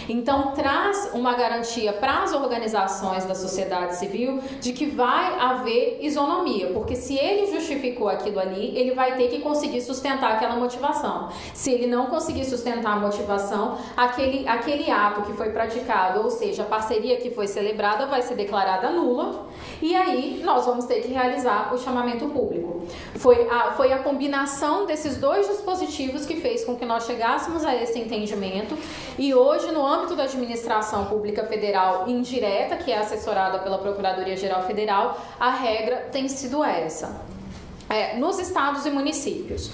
Então, traz uma garantia para as organizações da sociedade civil de que vai haver isonomia, porque se ele justificou aquilo ali, ele vai ter que conseguir sustentar aquela motivação. Se ele não conseguir sustentar a motivação, aquele ato que foi praticado, ou seja, a parceria que foi celebrada, vai ser declarada nula, e aí nós vamos ter que realizar o chamamento público. Foi a combinação desses dois dispositivos que fez com que nós chegássemos a esse entendimento, e hoje, no âmbito da administração pública federal indireta, que é assessorada pela Procuradoria-Geral Federal, a regra tem sido essa. Nos estados e municípios,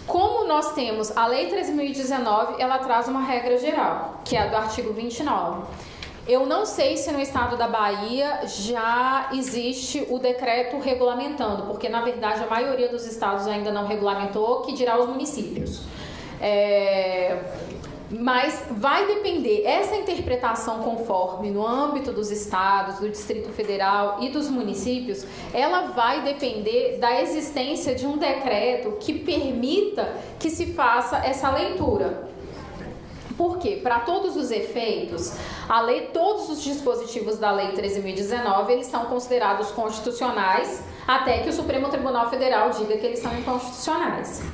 como nós temos a Lei 13.019, ela traz uma regra geral, que é a do artigo 29. Eu não sei se no estado da Bahia já existe o decreto regulamentando, porque na verdade a maioria dos estados ainda não regulamentou, que dirá os municípios. Mas vai depender, essa interpretação conforme no âmbito dos estados, do Distrito Federal e dos municípios, ela vai depender da existência de um decreto que permita que se faça essa leitura. Por quê? Para todos os efeitos, todos os dispositivos da Lei 13.019, eles são considerados constitucionais até que o Supremo Tribunal Federal diga que eles são inconstitucionais.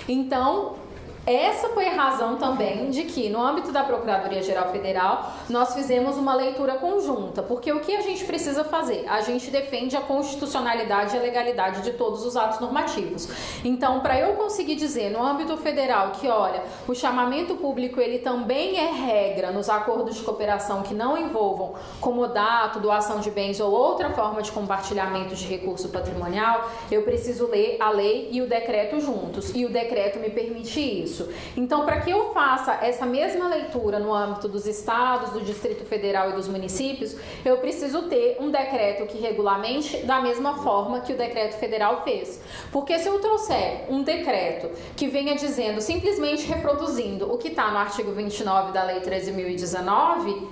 Então, essa foi a razão também de que, no âmbito da Procuradoria-Geral Federal, nós fizemos uma leitura conjunta, porque o que a gente precisa fazer? A gente defende a constitucionalidade e a legalidade de todos os atos normativos. Então, para eu conseguir dizer no âmbito federal que, olha, o chamamento público ele também é regra nos acordos de cooperação que não envolvam comodato, doação de bens ou outra forma de compartilhamento de recurso patrimonial, eu preciso ler a lei e o decreto juntos, e o decreto me permite isso. Então, para que eu faça essa mesma leitura no âmbito dos estados, do Distrito Federal e dos municípios, eu preciso ter um decreto que regulamente da mesma forma que o decreto federal fez. Porque se eu trouxer um decreto que venha dizendo, simplesmente reproduzindo o que está no artigo 29 da Lei 13.019,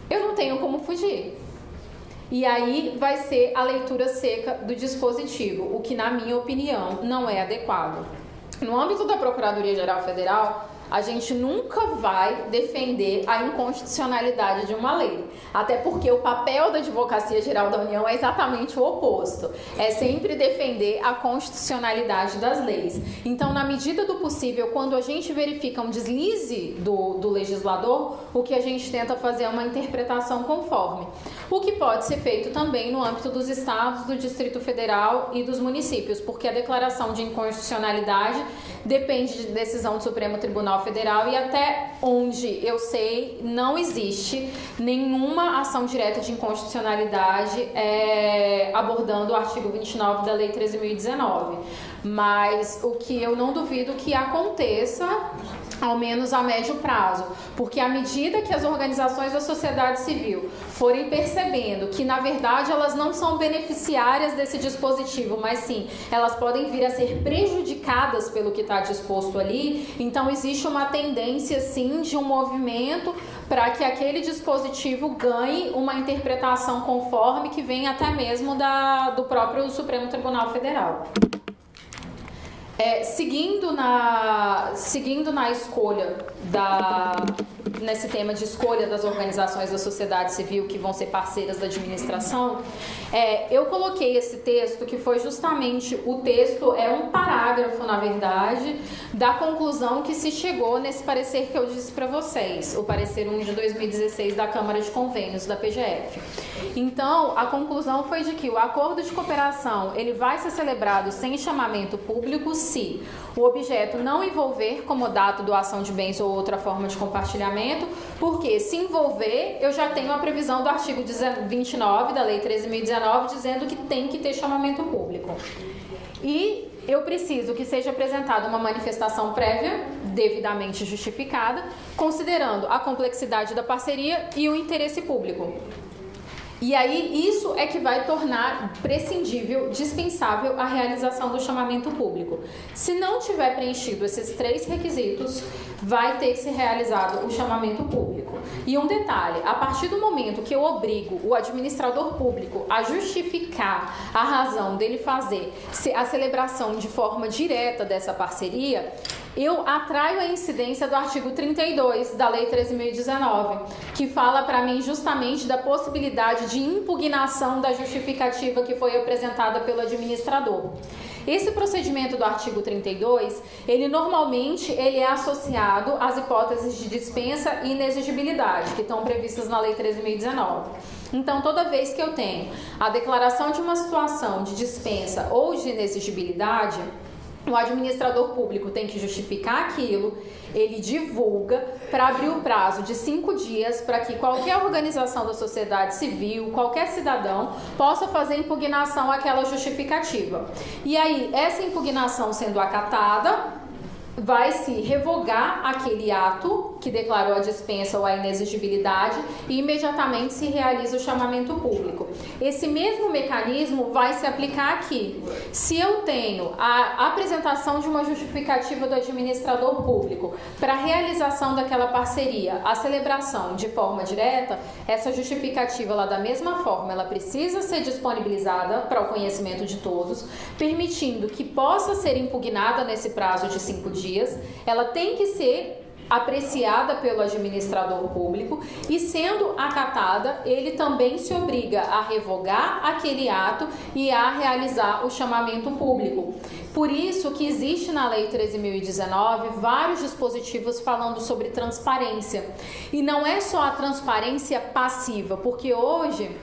eu não tenho como fugir. E aí vai ser a leitura seca do dispositivo, o que, na minha opinião, não é adequado. No âmbito da Procuradoria-Geral Federal, a gente nunca vai defender a inconstitucionalidade de uma lei. Até porque o papel da Advocacia Geral da União é exatamente o oposto. É sempre defender a constitucionalidade das leis. Então, na medida do possível, quando a gente verifica um deslize do legislador, o que a gente tenta fazer é uma interpretação conforme. O que pode ser feito também no âmbito dos estados, do Distrito Federal e dos municípios, porque a declaração de inconstitucionalidade depende de decisão do Supremo Tribunal Federal e até onde eu sei não existe nenhuma ação direta de inconstitucionalidade abordando o artigo 29 da Lei 13.019. Mas o que eu não duvido que aconteça, ao menos a médio prazo, porque à medida que as organizações da sociedade civil forem percebendo que, na verdade, elas não são beneficiárias desse dispositivo, mas sim, elas podem vir a ser prejudicadas pelo que está disposto ali, então existe uma tendência, sim, de um movimento para que aquele dispositivo ganhe uma interpretação conforme que vem até mesmo do próprio Supremo Tribunal Federal. Seguindo na escolha nesse tema de escolha das organizações da sociedade civil que vão ser parceiras da administração, eu coloquei esse texto que foi justamente o texto, um parágrafo, na verdade, da conclusão que se chegou nesse parecer que eu disse para vocês, o parecer 1 de 2016 da Câmara de Convênios, da PGF. Então, a conclusão foi de que o acordo de cooperação ele vai ser celebrado sem chamamento público se o objeto não envolver comodato, doação de bens ou outra forma de compartilhamento, porque se envolver, eu já tenho a previsão do artigo 29 da Lei 13.019 dizendo que tem que ter chamamento público. E eu preciso que seja apresentada uma manifestação prévia, devidamente justificada, considerando a complexidade da parceria e o interesse público. E aí, isso é que vai tornar prescindível, dispensável a realização do chamamento público. Se não tiver preenchido esses 3 requisitos, vai ter que ser realizado o chamamento público. E um detalhe, a partir do momento que eu obrigo o administrador público a justificar a razão dele fazer a celebração de forma direta dessa parceria, eu atraio a incidência do artigo 32 da Lei 13.019, que fala para mim justamente da possibilidade de impugnação da justificativa que foi apresentada pelo administrador. Esse procedimento do artigo 32, ele normalmente é associado às hipóteses de dispensa e inexigibilidade, que estão previstas na Lei 13.019. Então, toda vez que eu tenho a declaração de uma situação de dispensa ou de inexigibilidade, o administrador público tem que justificar aquilo, ele divulga para abrir o prazo de 5 dias para que qualquer organização da sociedade civil, qualquer cidadão, possa fazer impugnação àquela justificativa. E aí, essa impugnação sendo acatada, vai se revogar aquele ato que declarou a dispensa ou a inexigibilidade e imediatamente se realiza o chamamento público. Esse mesmo mecanismo vai se aplicar aqui. Se eu tenho a apresentação de uma justificativa do administrador público para a realização daquela parceria, a celebração de forma direta, essa justificativa, ela, da mesma forma, ela precisa ser disponibilizada para o conhecimento de todos, permitindo que possa ser impugnada nesse prazo de 5 dias, ela tem que ser apreciada pelo administrador público e, sendo acatada, ele também se obriga a revogar aquele ato e a realizar o chamamento público. Por isso que existe na Lei 13.019 vários dispositivos falando sobre transparência. E não é só a transparência passiva, porque hoje,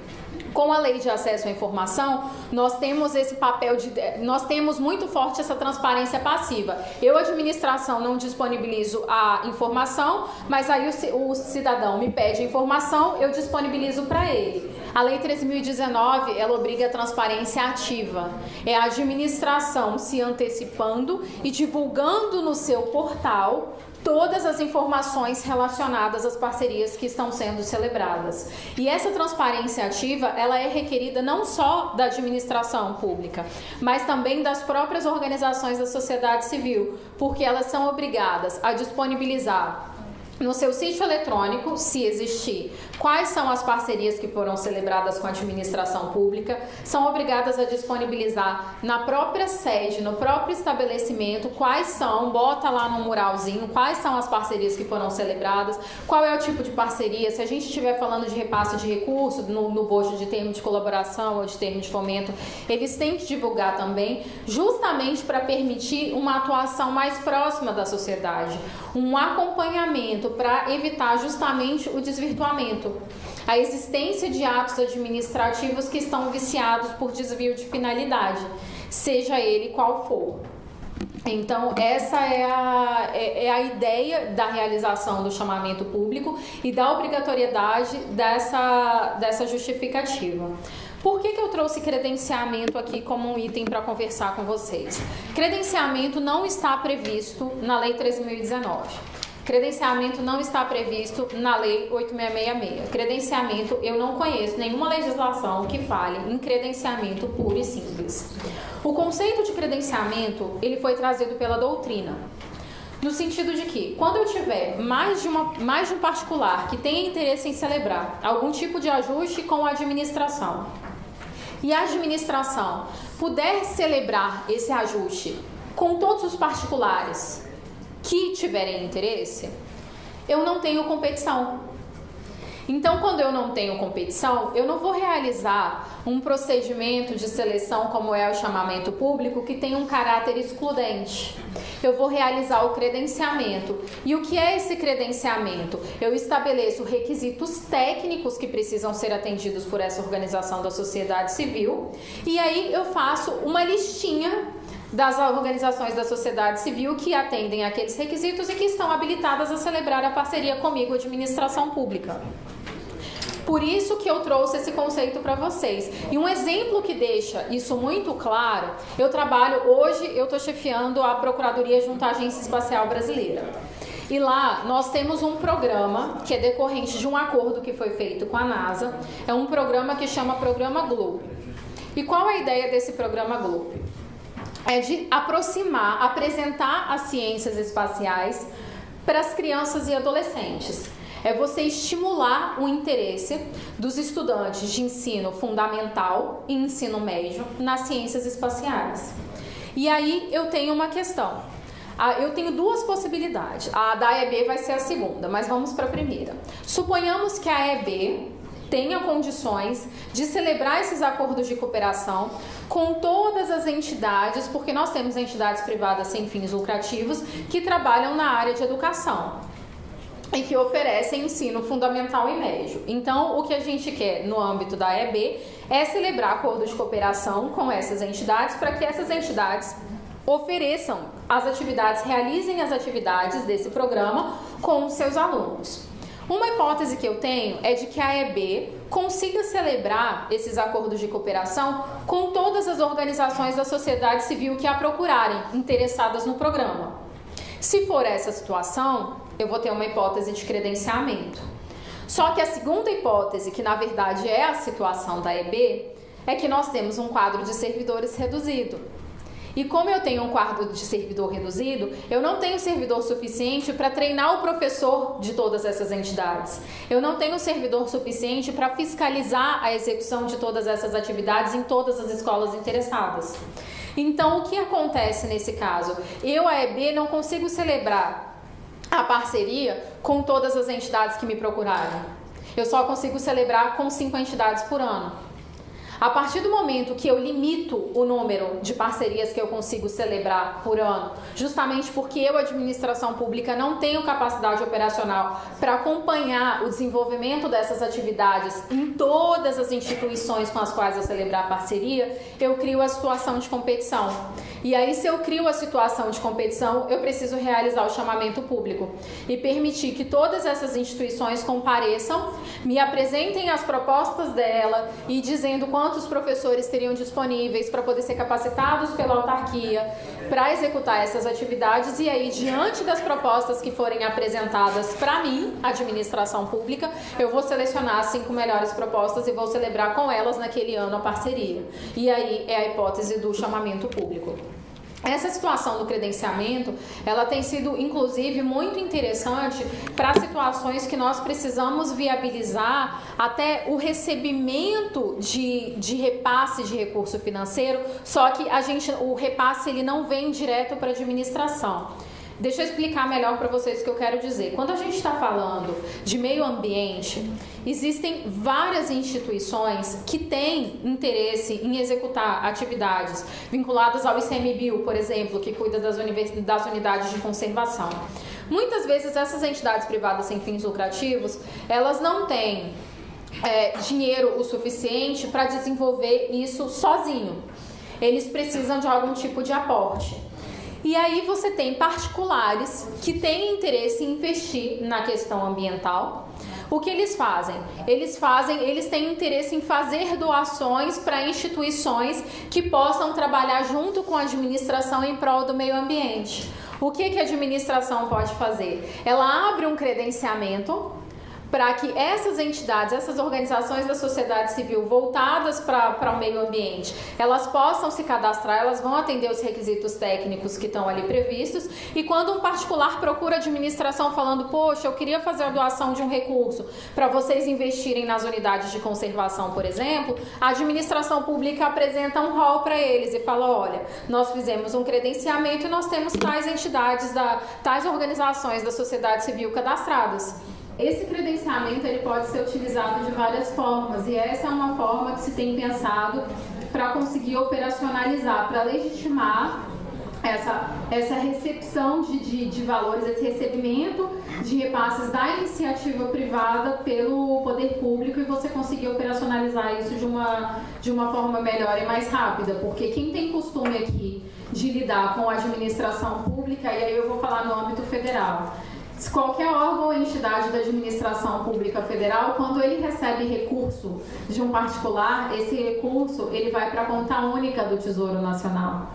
com a Lei de Acesso à Informação, nós temos esse papel nós temos muito forte essa transparência passiva. Eu, administração, não disponibilizo a informação, mas aí o cidadão me pede a informação, eu disponibilizo para ele. A Lei 13.019, ela obriga a transparência ativa. É a administração se antecipando e divulgando no seu portal todas as informações relacionadas às parcerias que estão sendo celebradas. E essa transparência ativa, ela é requerida não só da administração pública, mas também das próprias organizações da sociedade civil, porque elas são obrigadas a disponibilizar no seu sítio eletrônico, se existir, quais são as parcerias que foram celebradas com a administração pública, são obrigadas a disponibilizar na própria sede, no próprio estabelecimento, quais são, bota lá no muralzinho, quais são as parcerias que foram celebradas, qual é o tipo de parceria, se a gente estiver falando de repasse de recursos no bojo de termo de colaboração ou de termo de fomento, eles têm que divulgar também, justamente para permitir uma atuação mais próxima da sociedade, um acompanhamento para evitar justamente o desvirtuamento, a existência de atos administrativos que estão viciados por desvio de finalidade, seja ele qual for. Então, essa é a ideia da realização do chamamento público e da obrigatoriedade dessa justificativa. Por que eu trouxe credenciamento aqui como um item para conversar com vocês? Credenciamento não está previsto na Lei 13.019. Credenciamento não está previsto na Lei 8.666. Credenciamento, eu não conheço nenhuma legislação que fale em credenciamento puro e simples. O conceito de credenciamento, ele foi trazido pela doutrina, no sentido de que, quando eu tiver mais de um particular que tenha interesse em celebrar algum tipo de ajuste com a administração, e a administração puder celebrar esse ajuste com todos os particulares que tiverem interesse, eu não tenho competição. Então, quando eu não tenho competição, eu não vou realizar um procedimento de seleção como é o chamamento público que tem um caráter excludente. Eu vou realizar o credenciamento. E o que é esse credenciamento? Eu estabeleço requisitos técnicos que precisam ser atendidos por essa organização da sociedade civil e aí eu faço uma listinha das organizações da sociedade civil que atendem aqueles requisitos e que estão habilitadas a celebrar a parceria comigo, administração pública. Por isso que eu trouxe esse conceito para vocês. E um exemplo que deixa isso muito claro, hoje eu estou chefiando a Procuradoria junto à Agência Espacial Brasileira. E lá nós temos um programa que é decorrente de um acordo que foi feito com a NASA. É um programa que chama Programa Globe. E qual é a ideia desse Programa Globe? É de apresentar as ciências espaciais para as crianças e adolescentes. É você estimular o interesse dos estudantes de ensino fundamental e ensino médio nas ciências espaciais. E aí eu tenho uma questão. Eu tenho duas possibilidades. A da EB vai ser a segunda, mas vamos para a primeira. Suponhamos que a EB tenha condições de celebrar esses acordos de cooperação com todas as entidades, porque nós temos entidades privadas sem fins lucrativos que trabalham na área de educação e que oferecem ensino fundamental e médio. Então, o que a gente quer no âmbito da EB é celebrar acordos de cooperação com essas entidades para que essas entidades ofereçam as atividades, realizem as atividades desse programa com os seus alunos. Uma hipótese que eu tenho é de que a EB consiga celebrar esses acordos de cooperação com todas as organizações da sociedade civil que a procurarem, interessadas no programa. Se for essa situação, eu vou ter uma hipótese de credenciamento. Só que a segunda hipótese, que na verdade é a situação da EB, é que nós temos um quadro de servidores reduzido. E como eu tenho um quadro de servidor reduzido, eu não tenho servidor suficiente para treinar o professor de todas essas entidades. Eu não tenho servidor suficiente para fiscalizar a execução de todas essas atividades em todas as escolas interessadas. Então, o que acontece nesse caso? Eu, a EB, não consigo celebrar a parceria com todas as entidades que me procurarem. Eu só consigo celebrar com 5 entidades por ano. A partir do momento que eu limito o número de parcerias que eu consigo celebrar por ano, justamente porque eu, administração pública, não tenho capacidade operacional para acompanhar o desenvolvimento dessas atividades em todas as instituições com as quais eu celebrar a parceria, eu crio a situação de competição. E aí, se eu crio a situação de competição, eu preciso realizar o chamamento público e permitir que todas essas instituições compareçam, me apresentem as propostas dela e dizendo quantos professores teriam disponíveis para poder ser capacitados pela autarquia para executar essas atividades. E aí, diante das propostas que forem apresentadas para mim, administração pública, eu vou selecionar as 5 melhores propostas e vou celebrar com elas naquele ano a parceria. E aí é a hipótese do chamamento público. Essa situação do credenciamento, ela tem sido, inclusive, muito interessante para situações que nós precisamos viabilizar até o recebimento de repasse de recurso financeiro, só que o repasse ele não vem direto para a administração. Deixa eu explicar melhor para vocês o que eu quero dizer. Quando a gente está falando de meio ambiente, existem várias instituições que têm interesse em executar atividades vinculadas ao ICMBio, por exemplo, que cuida das unidades de conservação. Muitas vezes essas entidades privadas sem fins lucrativos, elas não têm dinheiro o suficiente para desenvolver isso sozinho. Eles precisam de algum tipo de aporte. E aí você tem particulares que têm interesse em investir na questão ambiental. O que eles fazem? Eles têm interesse em fazer doações para instituições que possam trabalhar junto com a administração em prol do meio ambiente. O que a administração pode fazer? Ela abre um credenciamento para que essas entidades, essas organizações da sociedade civil voltadas para o meio ambiente, elas possam se cadastrar, elas vão atender os requisitos técnicos que estão ali previstos, e quando um particular procura a administração falando, poxa, eu queria fazer a doação de um recurso para vocês investirem nas unidades de conservação, por exemplo, a administração pública apresenta um rol para eles e fala, olha, nós fizemos um credenciamento e nós temos tais entidades, tais organizações da sociedade civil cadastradas. Esse credenciamento ele pode ser utilizado de várias formas, e essa é uma forma que se tem pensado para conseguir operacionalizar, para legitimar essa recepção de valores, esse recebimento de repasses da iniciativa privada pelo poder público, e você conseguir operacionalizar isso de uma forma melhor e mais rápida, porque quem tem costume aqui de lidar com a administração pública, e aí eu vou falar no âmbito federal, qualquer órgão ou entidade da administração pública federal, quando ele recebe recurso de um particular, esse recurso ele vai para a conta única do Tesouro Nacional.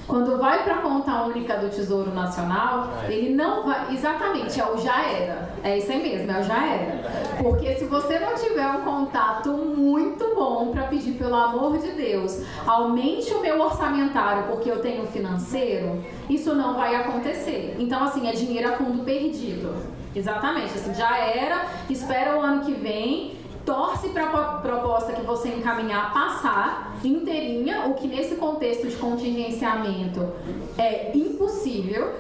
Quando vai para a conta única do Tesouro Nacional, ele não vai... Exatamente, é o já era. É isso aí mesmo, é o já era. Porque se você não tiver um contato muito bom para pedir, pelo amor de Deus, aumente o meu orçamentário porque eu tenho financeiro, isso não vai acontecer. Então, assim, é dinheiro a fundo perdido. Exatamente, assim, já era, espera o ano que vem, torce para a proposta que você encaminhar passar inteirinha, o que nesse contexto de contingenciamento é impossível.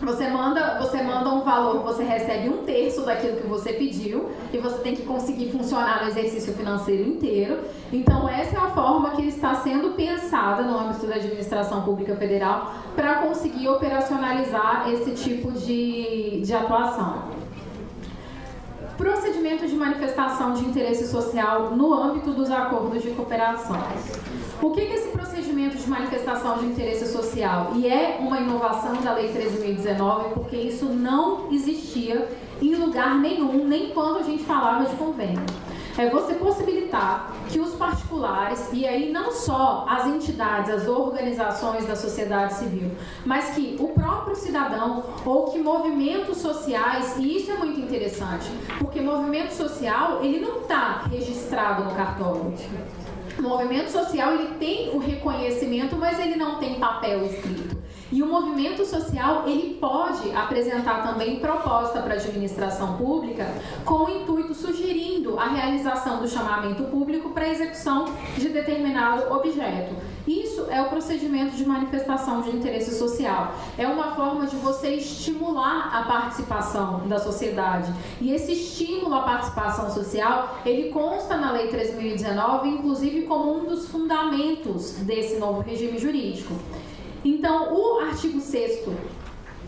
Você manda um valor, você recebe 1/3 daquilo que você pediu, e você tem que conseguir funcionar no exercício financeiro inteiro. Então essa é a forma que está sendo pensada no âmbito da administração pública federal para conseguir operacionalizar esse tipo de atuação. Procedimento de manifestação de interesse social no âmbito dos acordos de cooperação. O que é esse procedimento de manifestação de interesse social? E é uma inovação da Lei 13.019, porque isso não existia em lugar nenhum, nem quando a gente falava de convênio. É você possibilitar que os particulares, e aí não só as entidades, as organizações da sociedade civil, mas que o próprio cidadão ou que movimentos sociais, e isso é muito interessante, porque movimento social, ele não está registrado no cartório. O movimento social, ele tem o reconhecimento, mas ele não tem papel escrito. E o movimento social, ele pode apresentar também proposta para a administração pública com o intuito sugerindo a realização do chamamento público para execução de determinado objeto. Isso é o procedimento de manifestação de interesse social. É uma forma de você estimular a participação da sociedade. E esse estímulo à participação social, ele consta na Lei 13.019, inclusive como um dos fundamentos desse novo regime jurídico. Então, o artigo 6º,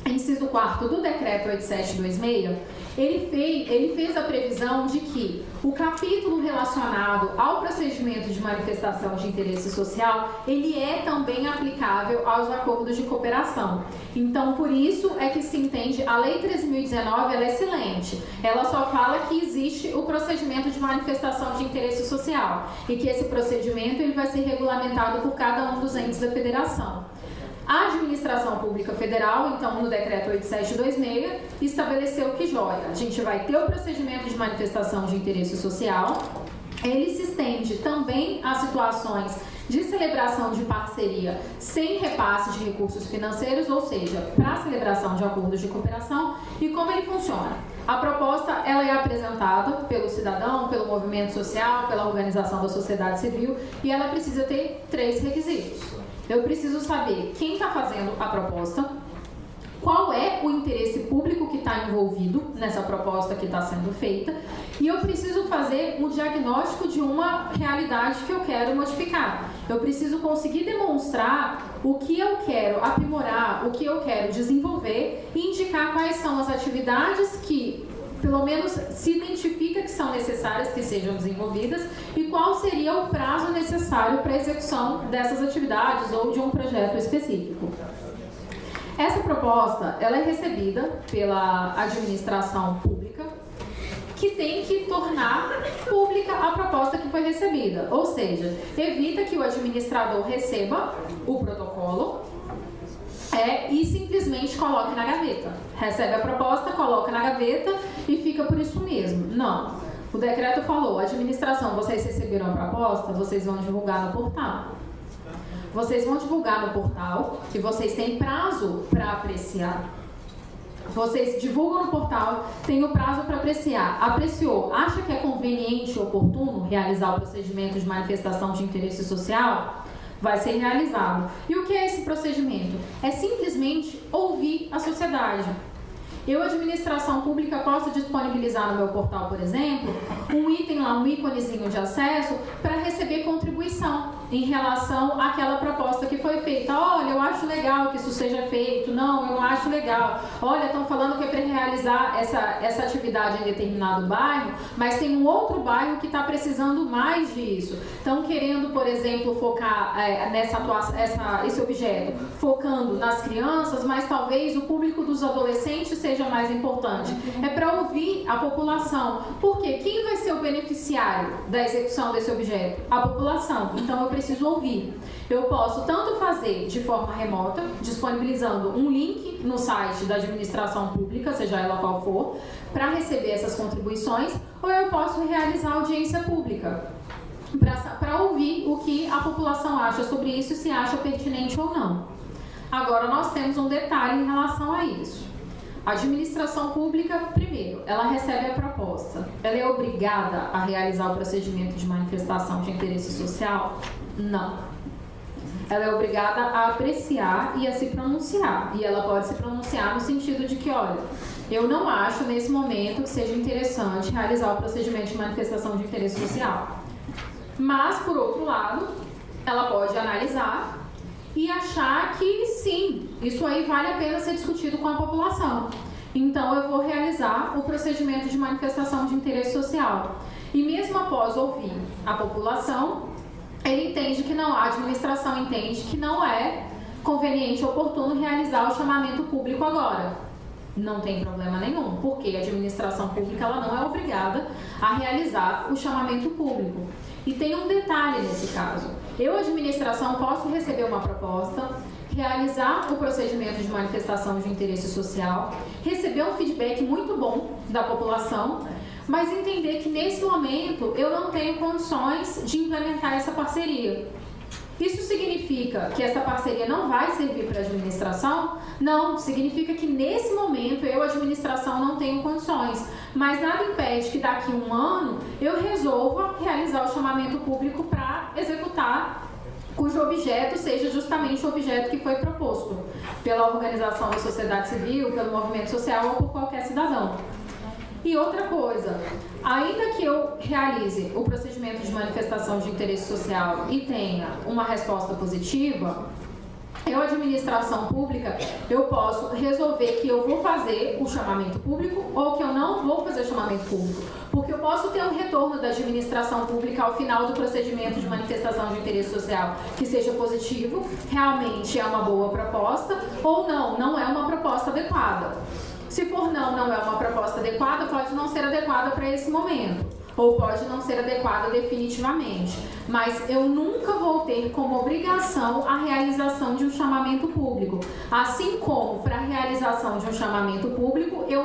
inciso 4º do Decreto 8726, ele fez a previsão de que o capítulo relacionado ao procedimento de manifestação de interesse social, ele é também aplicável aos acordos de cooperação. Então, por isso é que se entende, a Lei 13.019, ela é silente. Ela só fala que existe o procedimento de manifestação de interesse social e que esse procedimento ele vai ser regulamentado por cada um dos entes da federação. A administração pública federal, então, no decreto 8726, estabeleceu que, joia, a gente vai ter o procedimento de manifestação de interesse social, ele se estende também a situações de celebração de parceria sem repasse de recursos financeiros, ou seja, para a celebração de acordos de cooperação. E como ele funciona? A proposta ela é apresentada pelo cidadão, pelo movimento social, pela organização da sociedade civil, e ela precisa ter 3 requisitos. Eu preciso saber quem está fazendo a proposta, qual é o interesse público que está envolvido nessa proposta que está sendo feita, e eu preciso fazer um diagnóstico de uma realidade que eu quero modificar. Eu preciso conseguir demonstrar o que eu quero aprimorar, o que eu quero desenvolver e indicar quais são as atividades que, pelo menos, se identifica que são necessárias que sejam desenvolvidas e qual seria o prazo necessário para a execução dessas atividades ou de um projeto específico. Essa proposta ela é recebida pela administração pública, que tem que tornar pública a proposta que foi recebida, ou seja, evita que o administrador receba o protocolo e simplesmente coloque na gaveta. Recebe a proposta, coloca na gaveta e fica por isso mesmo. Não. O decreto falou, administração, vocês receberam a proposta, vocês vão divulgar no portal. Vocês vão divulgar no portal e vocês têm prazo para apreciar. Vocês divulgam no portal, tem o prazo para apreciar. Apreciou, acha que é conveniente e oportuno realizar o procedimento de manifestação de interesse social? Vai ser realizado. E o que é esse procedimento? É simplesmente ouvir a sociedade. Eu, administração pública, posso disponibilizar no meu portal, por exemplo, um item lá, um íconezinho de acesso para receber contribuição em relação àquela proposta que foi feita. Olha, eu acho legal que isso seja feito. Não, eu não acho legal. Olha, estão falando que é para realizar essa atividade em determinado bairro, mas tem um outro bairro que está precisando mais disso. Estão querendo, por exemplo, focar esse objeto, focando nas crianças, mas talvez o público dos adolescentes seja mais importante. É para ouvir a população. Por quê? Quem vai ser o beneficiário da execução desse objeto? A população. Então, eu preciso ouvir. Eu posso tanto fazer de forma remota, disponibilizando um link no site da administração pública, seja ela qual for, para receber essas contribuições, ou eu posso realizar audiência pública, para ouvir o que a população acha sobre isso e se acha pertinente ou não. Agora, nós temos um detalhe em relação a isso. A administração pública, primeiro, ela recebe a proposta. Ela é obrigada a realizar o procedimento de manifestação de interesse social? Não. Ela é obrigada a apreciar e a se pronunciar. E ela pode se pronunciar no sentido de que, olha, eu não acho nesse momento que seja interessante realizar o procedimento de manifestação de interesse social. Mas, por outro lado, ela pode analisar e achar que sim, isso aí vale a pena ser discutido com a população. Então, eu vou realizar o procedimento de manifestação de interesse social. E mesmo após ouvir a população, ele entende que não, a administração entende que não é conveniente ou oportuno realizar o chamamento público agora. Não tem problema nenhum, porque a administração pública ela não é obrigada a realizar o chamamento público. E tem um detalhe nesse caso. Eu, administração, posso receber uma proposta, realizar o procedimento de manifestação de interesse social, receber um feedback muito bom da população, mas entender que nesse momento eu não tenho condições de implementar essa parceria. Isso significa que essa parceria não vai servir para a administração? Não, significa que nesse momento eu, administração, não tenho condições. Mas nada impede que daqui a um ano eu resolva realizar o chamamento público para executar cujo objeto seja justamente o objeto que foi proposto pela organização da sociedade civil, pelo movimento social ou por qualquer cidadão. E outra coisa, ainda que eu realize o procedimento de manifestação de interesse social e tenha uma resposta positiva, eu, administração pública, eu posso resolver que eu vou fazer o chamamento público ou que eu não vou fazer o chamamento público. Porque eu posso ter um retorno da administração pública ao final do procedimento de manifestação de interesse social que seja positivo, realmente é uma boa proposta, ou não, não é uma proposta adequada. Se for não é uma proposta adequada, pode não ser adequada para esse momento. ou pode não ser adequada definitivamente, mas eu nunca vou ter como obrigação a realização de um chamamento público. Assim como para a realização de um chamamento público, eu,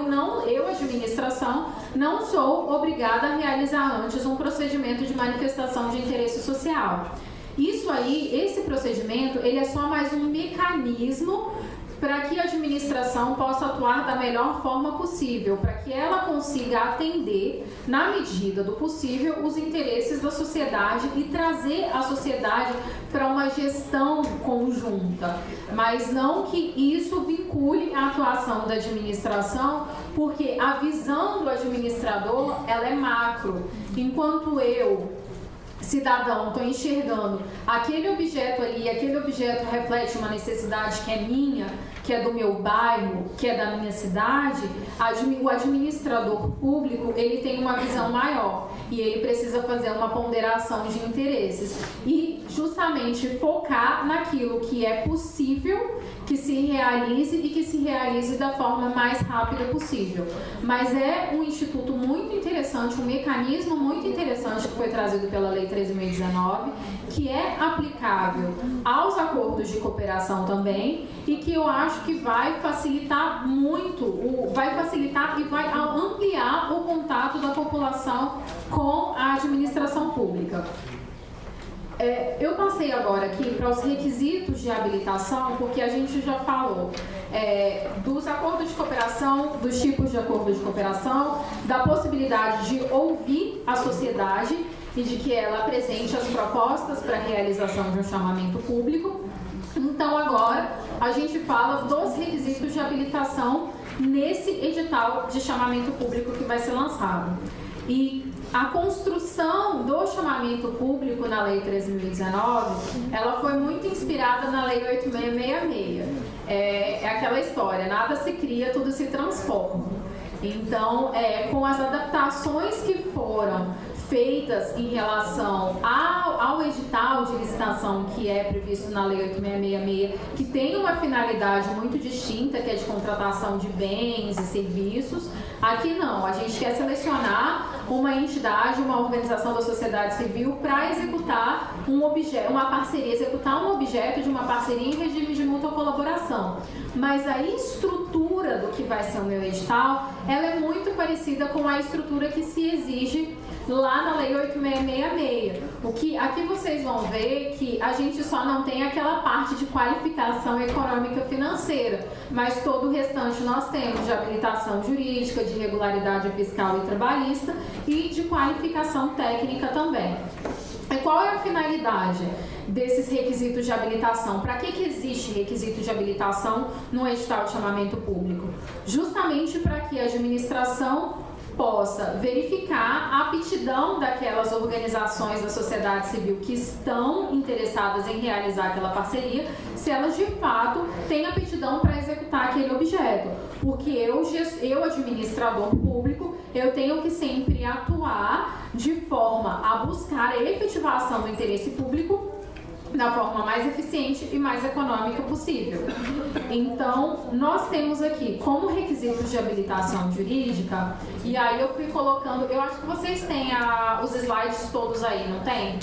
administração, não sou obrigada a realizar antes um procedimento de manifestação de interesse social. Isso aí, esse procedimento, ele é só mais um mecanismo para que a administração possa atuar da melhor forma possível, para que ela consiga atender, na medida do possível, os interesses da sociedade e trazer a sociedade para uma gestão conjunta. Mas não que isso vincule a atuação da administração, porque a visão do administrador, ela é macro. Enquanto eu, cidadão, estou enxergando aquele objeto ali, aquele objeto reflete uma necessidade que é minha, que é do meu bairro, que é da minha cidade, o administrador público, ele tem uma visão maior e ele precisa fazer uma ponderação de interesses e justamente focar naquilo que é possível que se realize e que se realize da forma mais rápida possível. Mas é um instituto muito interessante, um mecanismo muito interessante que foi trazido pela Lei 13.019, que é aplicável aos acordos de cooperação também e que eu acho que vai facilitar muito, vai facilitar e vai ampliar o contato da população com a administração pública. Eu passei agora aqui para os requisitos de habilitação, porque a gente já falou dos acordos de cooperação, dos tipos de acordo de cooperação, da possibilidade de ouvir a sociedade e de que ela apresente as propostas para a realização de um chamamento público. Então agora a gente fala dos requisitos de habilitação nesse edital de chamamento público que vai ser lançado. E a construção do chamamento público na Lei 13.019, ela foi muito inspirada na Lei 8.666. É aquela história, nada se cria, tudo se transforma. Então, com as adaptações que foram feitas em relação ao edital de licitação que é previsto na Lei 8.666, que tem uma finalidade muito distinta, que é de contratação de bens e serviços. Aqui não, a gente quer selecionar uma entidade, uma organização da sociedade civil para executar uma parceria, executar um objeto de uma parceria em regime de mútua colaboração. Mas a estrutura do que vai ser o meu edital, ela é muito parecida com a estrutura que se exige lá na Lei 8.666. Aqui vocês vão ver que a gente só não tem aquela parte de qualificação econômica financeira, mas todo o restante nós temos de habilitação jurídica, de regularidade fiscal e trabalhista e de qualificação técnica também. E qual é a finalidade desses requisitos de habilitação? Para que existe requisito de habilitação no edital de chamamento público? Justamente para que a administração possa verificar a aptidão daquelas organizações da sociedade civil que estão interessadas em realizar aquela parceria, se elas de fato têm aptidão para executar aquele objeto. Porque eu, administrador público, eu tenho que sempre atuar de forma a buscar a efetivação do interesse público da forma mais eficiente e mais econômica possível. Então, nós temos aqui como requisitos de habilitação jurídica, e aí eu fui colocando, eu acho que vocês têm os slides todos aí, não tem?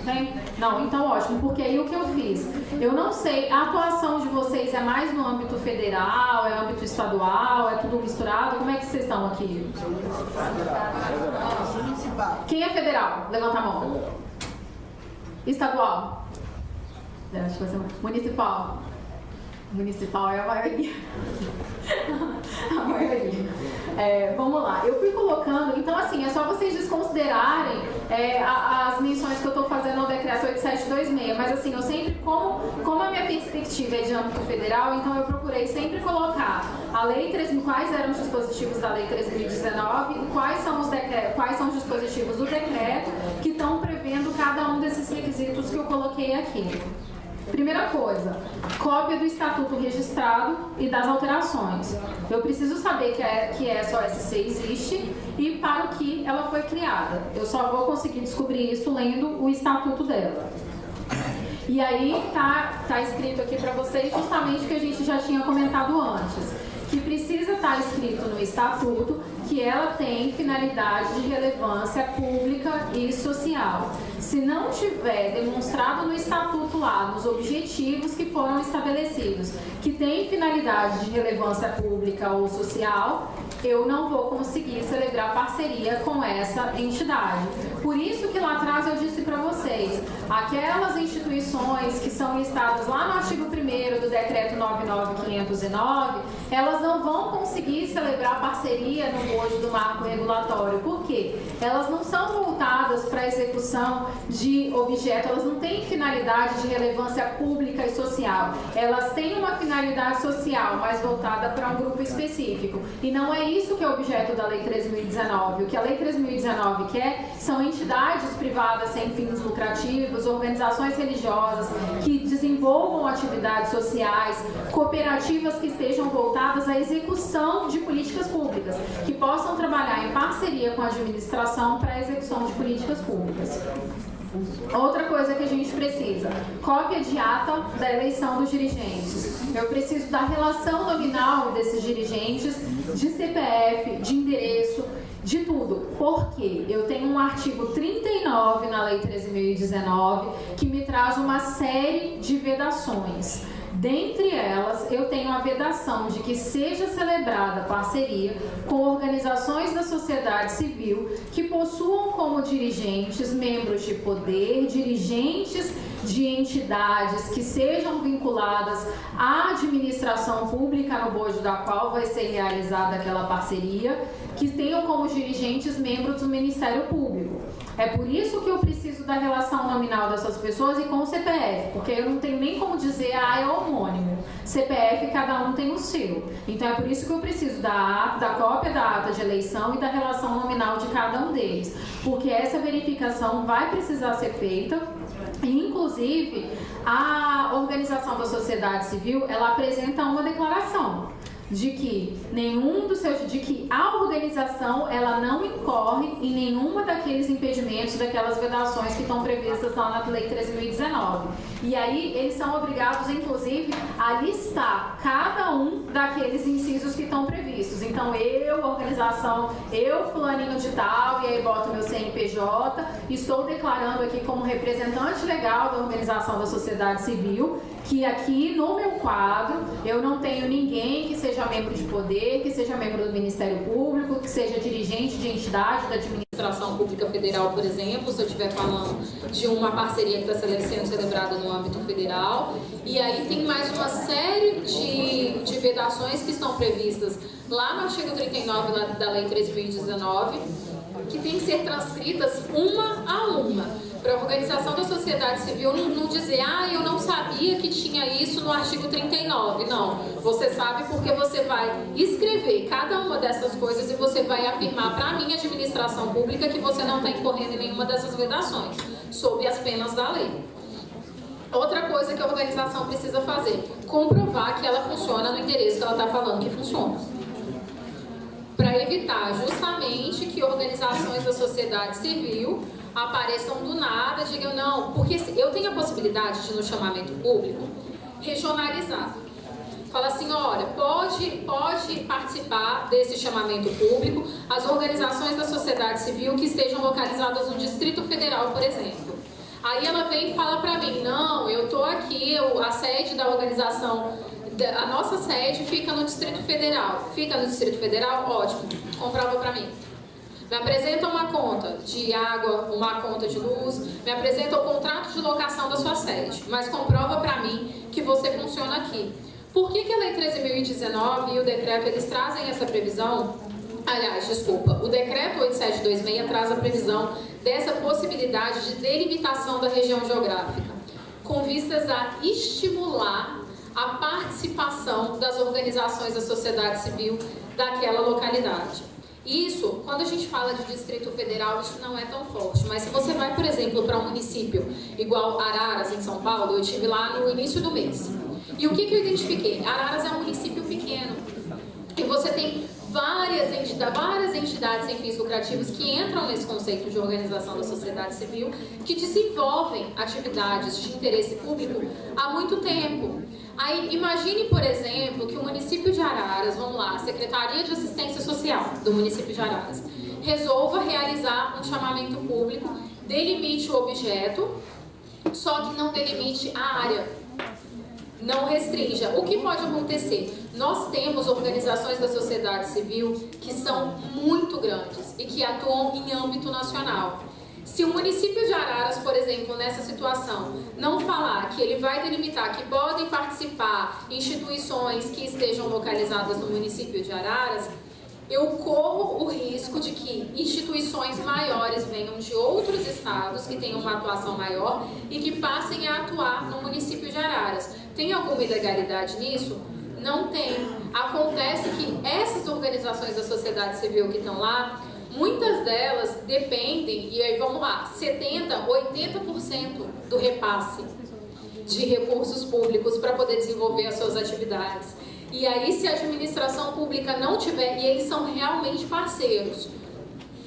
Tem? Não, então ótimo, porque aí o que eu fiz? Eu não sei, a atuação de vocês é mais no âmbito federal, é âmbito estadual, é tudo misturado? Como é que vocês estão aqui? Quem é federal? Levanta a mão. Estadual? Acho que vai ser municipal. Municipal é a maioria. A maioria. Vamos lá. Eu fui colocando, então assim, é só vocês desconsiderarem as menções que eu estou fazendo no decreto 8726, mas assim, eu sempre, como a minha perspectiva é de âmbito federal, então eu procurei sempre colocar a Lei 13.000, quais eram os dispositivos da Lei 13.019 e quais são os dispositivos do decreto que estão prevendo cada um desses requisitos que eu coloquei aqui. Primeira coisa, cópia do estatuto registrado e das alterações. Eu preciso saber que essa OSC existe e para o que ela foi criada. Eu só vou conseguir descobrir isso lendo o estatuto dela. E aí tá escrito aqui para vocês justamente o que a gente já tinha comentado antes, que precisa estar escrito no estatuto que ela tem finalidade de relevância pública e social. Se não tiver demonstrado no estatuto lá, nos objetivos que foram estabelecidos, que tem finalidade de relevância pública ou social, eu não vou conseguir celebrar parceria com essa entidade. Por isso que lá atrás eu disse para vocês, aquelas instituições que são listadas lá no artigo 1º do decreto 99509, elas não vão conseguir celebrar parceria no bojo do marco regulatório. Por quê? Elas não são voltadas para a execução de objeto, elas não têm finalidade de relevância pública e social. Elas têm uma finalidade social, mas voltada para um grupo específico. E não é isso que é objeto da Lei 13.019. O que a Lei 13.019 quer são entidades privadas sem fins lucrativos, organizações religiosas que desenvolvam atividades sociais, cooperativas que estejam voltadas à execução de políticas públicas, que possam trabalhar em parceria com a administração para a execução de políticas públicas. Outra coisa que a gente precisa, cópia de ata da eleição dos dirigentes. Eu preciso da relação nominal desses dirigentes, de CPF, de endereço, de tudo. Porque eu tenho um artigo 39 na Lei 13.019 que me traz uma série de vedações. Dentre elas, eu tenho a vedação de que seja celebrada parceria com organizações da sociedade civil que possuam como dirigentes membros de poder, dirigentes de entidades que sejam vinculadas à administração pública no bojo da qual vai ser realizada aquela parceria, que tenham como dirigentes membros do Ministério Público. É por isso que eu preciso da relação nominal dessas pessoas e com o CPF, porque eu não tenho nem como dizer, é homônimo. CPF, cada um tem o seu. Então é por isso que eu preciso da cópia da ata de eleição e da relação nominal de cada um deles, porque essa verificação vai precisar ser feita. Inclusive, a organização da sociedade civil, ela apresenta uma declaração de que a organização ela não incorre em nenhuma daqueles impedimentos, daquelas vedações que estão previstas lá na Lei 13.019. E aí eles são obrigados, inclusive, a listar cada um daqueles incisos que estão previstos. Então, organização, fulaninho de tal, e aí boto meu CNPJ, estou declarando aqui como representante legal da organização da sociedade civil, que aqui no meu quadro eu não tenho ninguém que seja membro de poder, que seja membro do Ministério Público, que seja dirigente de entidade da administração pública federal, por exemplo, se eu estiver falando de uma parceria que está sendo celebrada no âmbito federal. E aí tem mais uma série de vedações que estão previstas lá no artigo 39 da Lei 13.019, que tem que ser transcritas uma a uma, para a organização da sociedade civil não dizer, eu não sabia que tinha isso no artigo 39. Não, você sabe porque você vai escrever cada uma dessas coisas e você vai afirmar para a minha administração pública que você não está incorrendo em nenhuma dessas vedações, sob as penas da lei. Outra coisa que a organização precisa fazer, comprovar que ela funciona no endereço que ela está falando que funciona, para evitar justamente que organizações da sociedade civil apareçam do nada, digam não, porque eu tenho a possibilidade de, no chamamento público, regionalizar. Fala assim, olha, pode participar desse chamamento público as organizações da sociedade civil que estejam localizadas no Distrito Federal, por exemplo. Aí ela vem e fala para mim, não, eu tô aqui, a sede da organização, a nossa sede fica no Distrito Federal. Fica no Distrito Federal? Ótimo, comprova para mim. Me apresenta uma conta de água, uma conta de luz, me apresenta o contrato de locação da sua sede, mas comprova para mim que você funciona aqui. Por que a Lei 13.019 e o decreto, eles trazem essa previsão? Aliás, desculpa, o decreto 8726 traz a previsão dessa possibilidade de delimitação da região geográfica, com vistas a estimular a participação das organizações da sociedade civil daquela localidade. Isso, quando a gente fala de Distrito Federal, isso não é tão forte. Mas se você vai, por exemplo, para um município igual Araras, em São Paulo, eu estive lá no início do mês. E o que eu identifiquei? Araras é um município pequeno. E você tem várias entidades sem fins lucrativos que entram nesse conceito de organização da sociedade civil, que desenvolvem atividades de interesse público há muito tempo. Aí, imagine, por exemplo, que o município de Araras, vamos lá, a Secretaria de Assistência Social do município de Araras, resolva realizar um chamamento público, delimite o objeto, só que não delimite a área. Não restrinja. O que pode acontecer? Nós temos organizações da sociedade civil que são muito grandes e que atuam em âmbito nacional. Se o município de Araras, por exemplo, nessa situação, não falar que ele vai delimitar que podem participar instituições que estejam localizadas no município de Araras, eu corro o risco de que instituições maiores venham de outros estados que tenham uma atuação maior e que passem a atuar no município de Araras. Tem alguma ilegalidade nisso? Não tem. Acontece que essas organizações da sociedade civil que estão lá, muitas delas dependem, e aí vamos lá, 70%, 80% do repasse de recursos públicos para poder desenvolver as suas atividades. E aí, se a administração pública não tiver, e eles são realmente parceiros,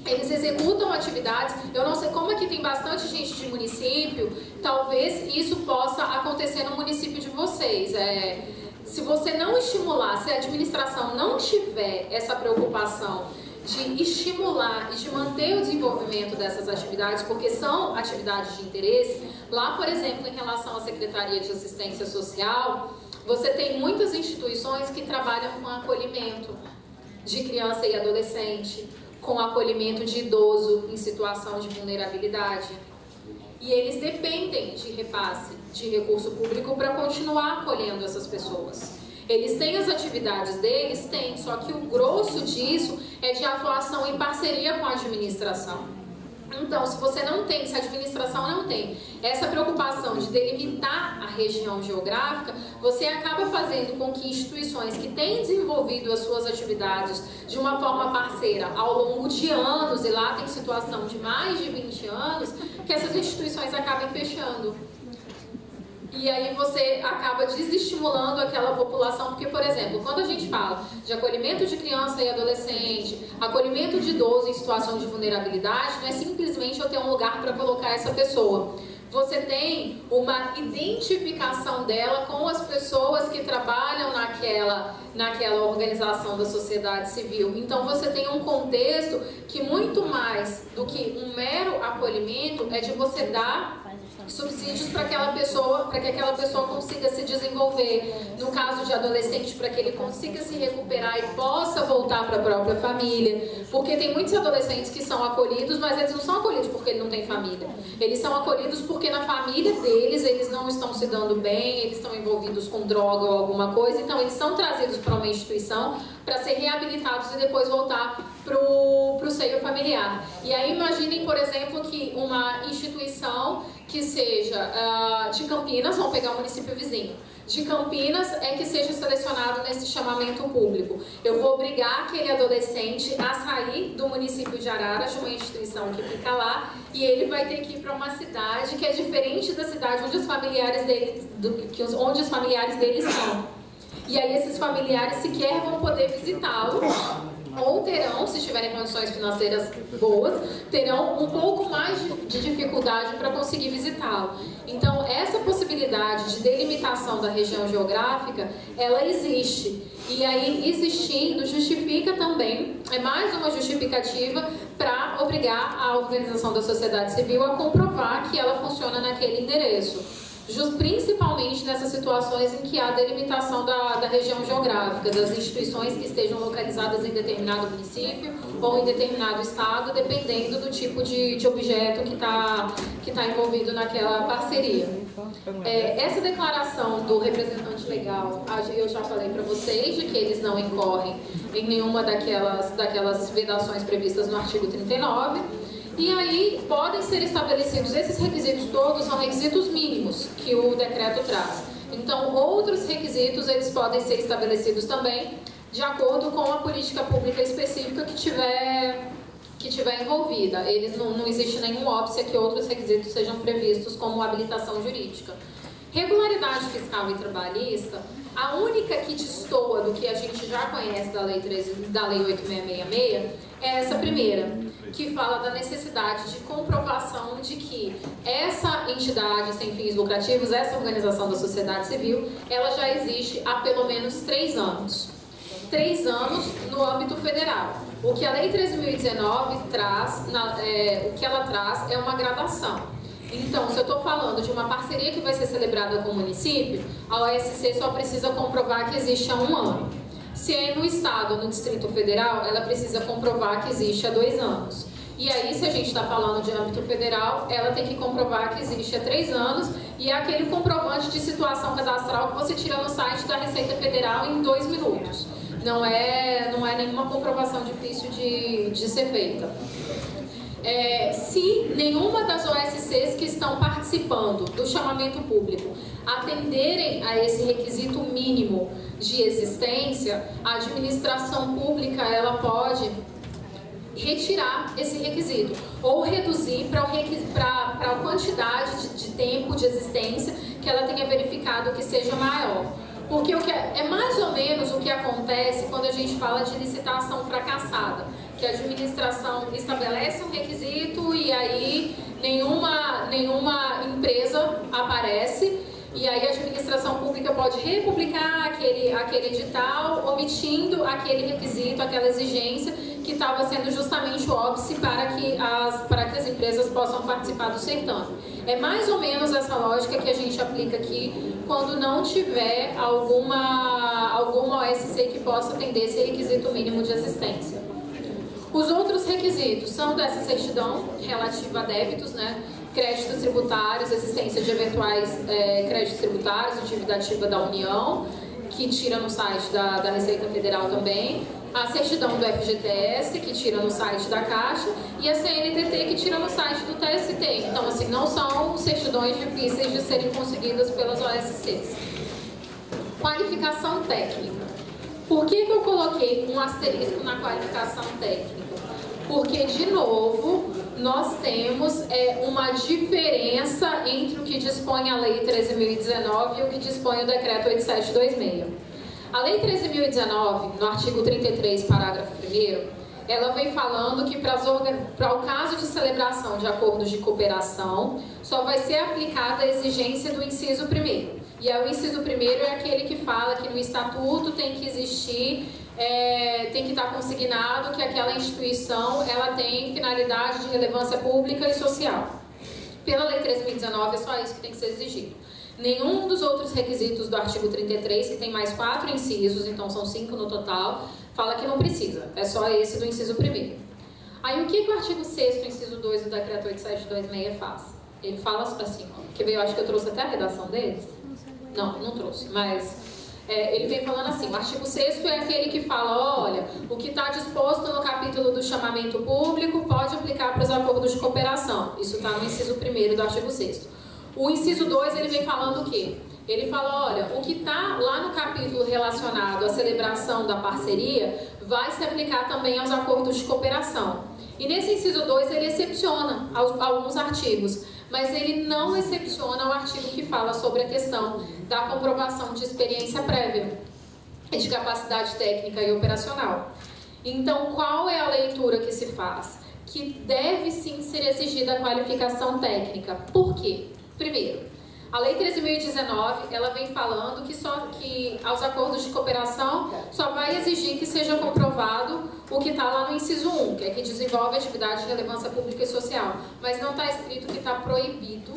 eles executam atividades, eu não sei como aqui tem bastante gente de município, talvez isso possa acontecer no município de vocês. Se você não estimular, se a administração não tiver essa preocupação de estimular e de manter o desenvolvimento dessas atividades, porque são atividades de interesse, lá, por exemplo, em relação à Secretaria de Assistência Social, você tem muitas instituições que trabalham com acolhimento de criança e adolescente, com acolhimento de idoso em situação de vulnerabilidade. E eles dependem de repasse de recurso público para continuar acolhendo essas pessoas. Eles têm as atividades deles? Têm, só que o grosso disso é de atuação em parceria com a administração. Então, se você não tem, se a administração não tem essa preocupação de delimitar a região geográfica, você acaba fazendo com que instituições que têm desenvolvido as suas atividades de uma forma parceira ao longo de anos, e lá tem situação de mais de 20 anos, que essas instituições acabem fechando. E aí você acaba desestimulando aquela população, porque, por exemplo, quando a gente fala de acolhimento de criança e adolescente, acolhimento de idoso em situação de vulnerabilidade, não é simplesmente eu ter um lugar para colocar essa pessoa. Você tem uma identificação dela com as pessoas que trabalham naquela organização da sociedade civil. Então você tem um contexto que muito mais do que um mero acolhimento é de você dar subsídios para aquela pessoa, para que aquela pessoa consiga se desenvolver. No caso de adolescente, para que ele consiga se recuperar e possa voltar para a própria família. Porque tem muitos adolescentes que são acolhidos, mas eles não são acolhidos porque ele não tem família. Eles são acolhidos porque na família deles, eles não estão se dando bem, eles estão envolvidos com droga ou alguma coisa, então eles são trazidos para uma instituição para ser reabilitados e depois voltar para o seio familiar. E aí imaginem, por exemplo, que uma instituição que seja de Campinas, vamos pegar o município vizinho, de Campinas é que seja selecionado nesse chamamento público. Eu vou obrigar aquele adolescente a sair do município de Araras, de uma instituição que fica lá, e ele vai ter que ir para uma cidade que é diferente da cidade onde os familiares dele, onde os familiares deles estão. E aí esses familiares sequer vão poder visitá-lo, ou terão, se tiverem condições financeiras boas, terão um pouco mais de dificuldade para conseguir visitá-lo. Então, essa possibilidade de delimitação da região geográfica, ela existe. E aí, existindo, justifica também, é mais uma justificativa para obrigar a organização da sociedade civil a comprovar que ela funciona naquele endereço. Principalmente nessas situações em que há delimitação da região geográfica, das instituições que estejam localizadas em determinado município ou em determinado estado, dependendo do tipo de objeto que tá envolvido naquela parceria. Essa declaração do representante legal, eu já falei para vocês de que eles não incorrem em nenhuma daquelas vedações previstas no artigo 39. E aí podem ser estabelecidos, esses requisitos todos são requisitos mínimos que o decreto traz. Então, outros requisitos eles podem ser estabelecidos também de acordo com a política pública específica que tiver envolvida. Não existe nenhum óbice que outros requisitos sejam previstos como habilitação jurídica. Regularidade fiscal e trabalhista, a única que destoa do que a gente já conhece da Lei 8666 é essa primeira, que fala da necessidade de comprovação de que essa entidade sem fins lucrativos, essa organização da sociedade civil, ela já existe há pelo menos 3 anos. 3 anos no âmbito federal. O que a Lei 13.019 traz, o que ela traz é uma gradação. Então, se eu estou falando de uma parceria que vai ser celebrada com o município, a OSC só precisa comprovar que existe há 1 ano. Se é no Estado ou no Distrito Federal, ela precisa comprovar que existe há 2 anos. E aí, se a gente está falando de âmbito federal, ela tem que comprovar que existe há 3 anos e é aquele comprovante de situação cadastral que você tira no site da Receita Federal em 2 minutos. Não é nenhuma comprovação difícil de ser feita. Se nenhuma das OSCs que estão participando do chamamento público atenderem a esse requisito mínimo de existência, a administração pública ela pode retirar esse requisito ou reduzir para a quantidade de tempo de existência que ela tenha verificado que seja maior. Porque é mais ou menos o que acontece quando a gente fala de licitação fracassada, que a administração estabelece um requisito e aí nenhuma empresa aparece e aí a administração pública pode republicar aquele edital, omitindo aquele requisito, aquela exigência que estava sendo justamente o óbice para que as empresas possam participar do certame. É mais ou menos essa lógica que a gente aplica aqui quando não tiver alguma OSC que possa atender esse requisito mínimo de existência. Os outros requisitos são dessa certidão relativa a débitos, né? Créditos tributários, existência de eventuais créditos tributários e dívida ativa da União, que tira no site da Receita Federal também, a certidão do FGTS, que tira no site da Caixa, e a CNTT, que tira no site do TST. Então, assim, não são certidões difíceis de serem conseguidas pelas OSCs. Qualificação técnica. Por que eu coloquei um asterisco na qualificação técnica? Porque, de novo, nós temos uma diferença entre o que dispõe a Lei 13.019 e o que dispõe o Decreto 8726. A Lei 13.019, no artigo 33, parágrafo 1º, ela vem falando que para o caso de celebração de acordos de cooperação, só vai ser aplicada a exigência do inciso 1º. E aí, o inciso 1º é aquele que fala que no estatuto tem que existir, tem que estar consignado que aquela instituição ela tem finalidade de relevância pública e social. Pela Lei 13.019 é só isso que tem que ser exigido. Nenhum dos outros requisitos do artigo 33, que tem mais 4 incisos, então são 5 no total, fala que não precisa. É só esse do inciso 1º. Aí o que o artigo 6º, inciso 2 do Decreto 8726 faz? Ele fala assim, ó, que eu acho que eu trouxe até a redação deles. Não trouxe, mas ele vem falando assim, o artigo 6º é aquele que fala, olha, o que está disposto no capítulo do chamamento público pode aplicar para os acordos de cooperação. Isso está no inciso 1º do artigo 6º. O inciso 2, ele vem falando o quê? Ele fala, olha, o que está lá no capítulo relacionado à celebração da parceria vai se aplicar também aos acordos de cooperação. E nesse inciso 2, ele excepciona alguns artigos, mas ele não excepciona o artigo que fala sobre a questão da comprovação de experiência prévia e de capacidade técnica e operacional. Então, qual é a leitura que se faz? Que deve sim ser exigida a qualificação técnica. Por quê? Primeiro, a Lei 13.019, ela vem falando que aos acordos de cooperação só vai exigir que seja comprovado o que está lá no inciso 1, que é que desenvolve atividade de relevância pública e social. Mas não está escrito que está proibido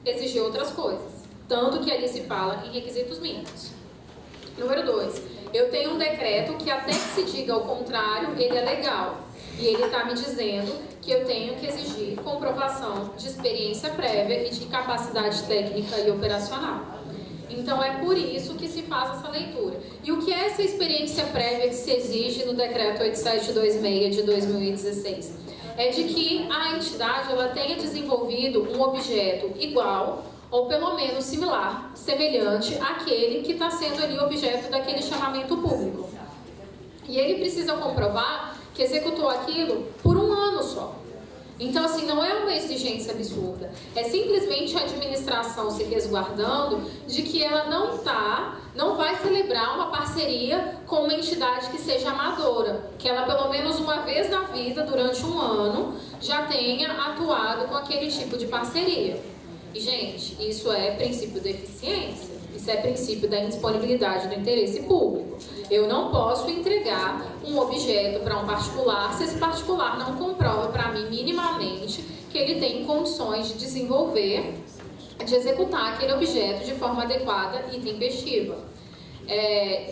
exigir outras coisas. Tanto que ali se fala em requisitos mínimos. Número 2, eu tenho um decreto que até que se diga ao contrário, ele é legal. E ele está me dizendo que eu tenho que exigir comprovação de experiência prévia e de capacidade técnica e operacional. Então, é por isso que se faz essa leitura. E o que é essa experiência prévia que se exige no Decreto 8726 de 2016? É de que a entidade ela tenha desenvolvido um objeto igual ou pelo menos similar, semelhante àquele que está sendo ali objeto daquele chamamento público. E ele precisa comprovar que executou aquilo por 1 ano só. Então, assim, não é uma exigência absurda. É simplesmente a administração se resguardando de que ela não vai celebrar uma parceria com uma entidade que seja amadora. Que ela, pelo menos uma vez na vida, durante um ano, já tenha atuado com aquele tipo de parceria. E, gente, isso é princípio da eficiência. Isso é princípio da indisponibilidade do interesse público. Eu não posso entregar um objeto para um particular se esse particular não comprova para mim minimamente que ele tem condições de desenvolver, de executar aquele objeto de forma adequada e tempestiva.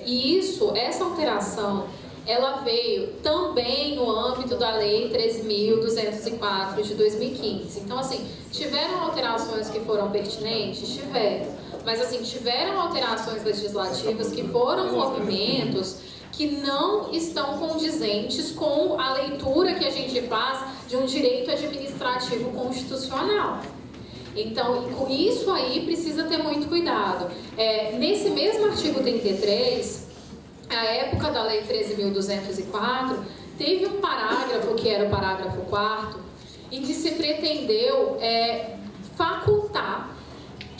E essa alteração, ela veio também no âmbito da Lei 13.204 de 2015. Então, assim, tiveram alterações que foram pertinentes? Tiveram. Mas, assim, tiveram alterações legislativas que foram movimentos que não estão condizentes com a leitura que a gente faz de um direito administrativo constitucional. Então, com isso aí precisa ter muito cuidado. Nesse mesmo artigo 33, a época da Lei 13.204, teve um parágrafo, que era o parágrafo 4º, em que se pretendeu facultar.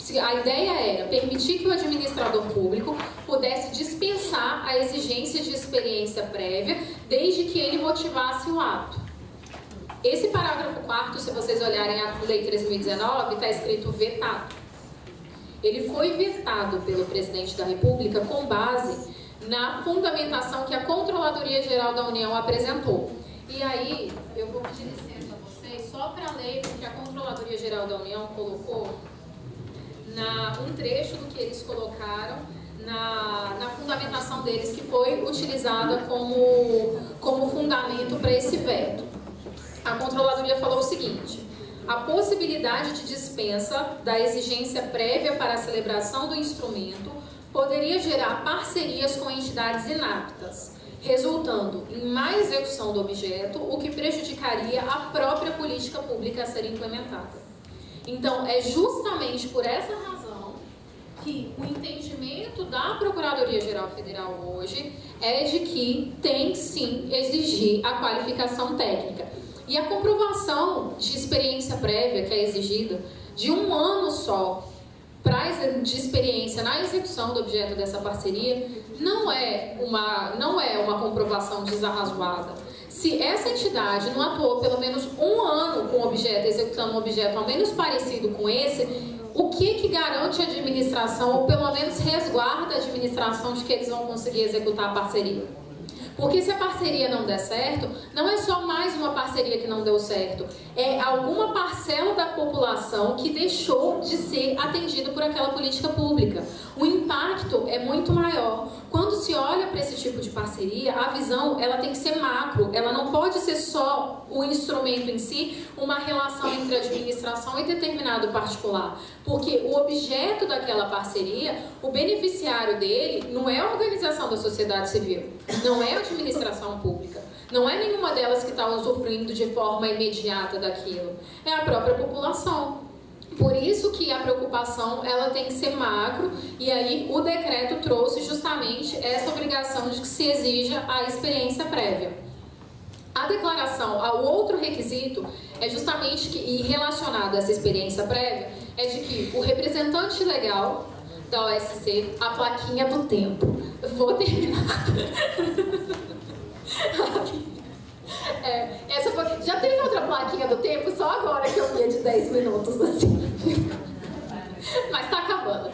A ideia era permitir que o administrador público pudesse dispensar a exigência de experiência prévia, desde que ele motivasse o ato. Esse parágrafo 4º, se vocês olharem a Lei 3.019, está escrito vetado. Ele foi vetado pelo presidente da República com base na fundamentação que a Controladoria Geral da União apresentou. E aí, eu vou pedir licença a vocês, só para ler, porque a Controladoria Geral da União colocou um trecho do que eles colocaram na fundamentação deles, que foi utilizada como fundamento para esse veto. A Controladoria falou o seguinte: a possibilidade de dispensa da exigência prévia para a celebração do instrumento poderia gerar parcerias com entidades inaptas, resultando em má execução do objeto, o que prejudicaria a própria política pública a ser implementada. Então, é justamente por essa razão que o entendimento da Procuradoria-Geral Federal hoje é de que tem sim exigir a qualificação técnica. E a comprovação de experiência prévia que é exigida de um ano só de experiência na execução do objeto dessa parceria não é uma comprovação desarrazoada. Se essa entidade não atuou pelo menos um ano com o objeto, executando um objeto ao menos parecido com esse, o que garante a administração, ou pelo menos resguarda a administração de que eles vão conseguir executar a parceria? Porque se a parceria não der certo, não é só mais uma parceria que não deu certo, é alguma parcela da população que deixou de ser atendida por aquela política pública. O impacto é muito maior. Quando se olha para esse tipo de parceria, a visão ela tem que ser macro, ela não pode ser só o instrumento em si, uma relação entre administração e determinado particular. Porque o objeto daquela parceria, o beneficiário dele, não é a organização da sociedade civil, não é a administração pública, não é nenhuma delas que está usufruindo de forma imediata daquilo, é a própria população. Por isso que a preocupação ela tem que ser macro, e aí o decreto trouxe justamente essa obrigação de que se exija a experiência prévia. A declaração, o outro requisito é justamente e relacionado a essa experiência prévia, é de que o representante legal da OSC, a plaquinha do tempo. Vou terminar. Já teve outra plaquinha do tempo, só agora que eu vi de 10 minutos assim. Mas tá acabando.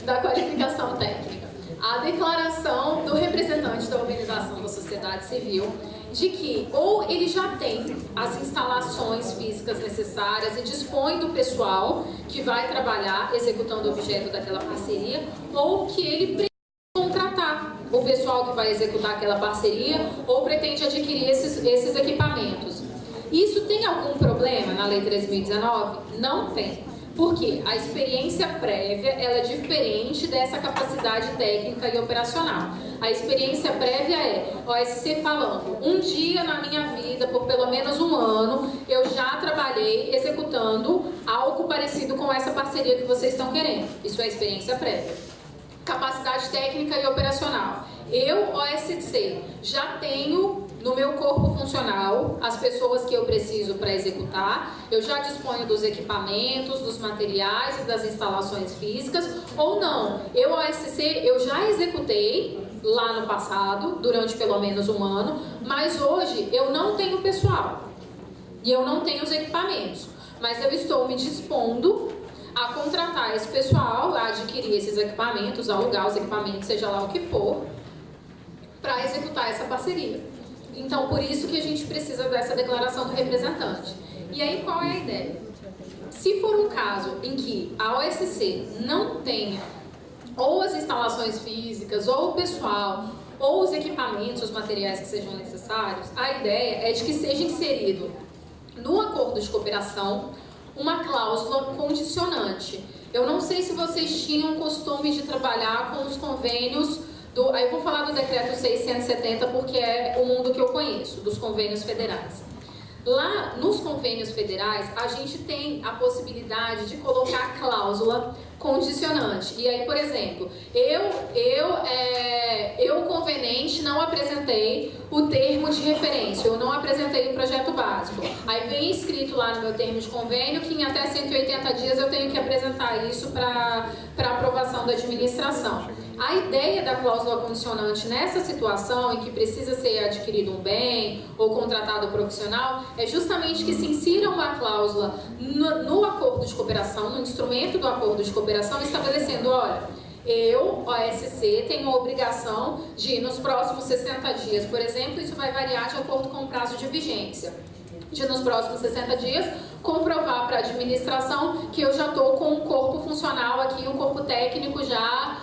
Da qualificação técnica. A declaração do representante da organização da sociedade civil de que ou ele já tem as instalações físicas necessárias e dispõe do pessoal que vai trabalhar executando o objeto daquela parceria, ou que ele precisa contratar o pessoal que vai executar aquela parceria ou pretende adquirir esses equipamentos. Isso tem algum problema na Lei 3.019? Não tem. Porque a experiência prévia ela é diferente dessa capacidade técnica e operacional. A experiência prévia é OSC falando, um dia na minha vida, por pelo menos um ano, eu já trabalhei executando algo parecido com essa parceria que vocês estão querendo. Isso é experiência prévia. Capacidade técnica e operacional. Eu, OSC, já tenho no meu corpo funcional, as pessoas que eu preciso para executar, eu já disponho dos equipamentos, dos materiais e das instalações físicas, ou não. Eu, OSC, eu já executei lá no passado, durante pelo menos um ano, mas hoje eu não tenho pessoal e eu não tenho os equipamentos, mas eu estou me dispondo a contratar esse pessoal, a adquirir esses equipamentos, a alugar os equipamentos, seja lá o que for, para executar essa parceria. Então, por isso que a gente precisa dessa declaração do representante. E aí, qual é a ideia? Se for um caso em que a OSC não tenha ou as instalações físicas, ou o pessoal, ou os equipamentos, os materiais que sejam necessários, a ideia é de que seja inserido no acordo de cooperação uma cláusula condicionante. Eu não sei se vocês tinham costume de trabalhar com os convênios aí eu vou falar do decreto 670 porque é o mundo que eu conheço, dos convênios federais. Lá nos convênios federais, a gente tem a possibilidade de colocar cláusula condicionante. E aí, por exemplo, eu conveniente, não apresentei o termo de referência, eu não apresentei o projeto básico. Aí vem escrito lá no meu termo de convênio que em até 180 dias eu tenho que apresentar isso para aprovação da administração. A ideia da cláusula condicionante nessa situação em que precisa ser adquirido um bem ou contratado um profissional é justamente que se insira uma cláusula no acordo de cooperação, no instrumento do acordo de cooperação, estabelecendo, olha, eu, OSC, tenho a obrigação de, nos próximos 60 dias, por exemplo, isso vai variar de acordo com o prazo de vigência, de nos próximos 60 dias, comprovar para a administração que eu já estou com um corpo funcional aqui, um corpo técnico já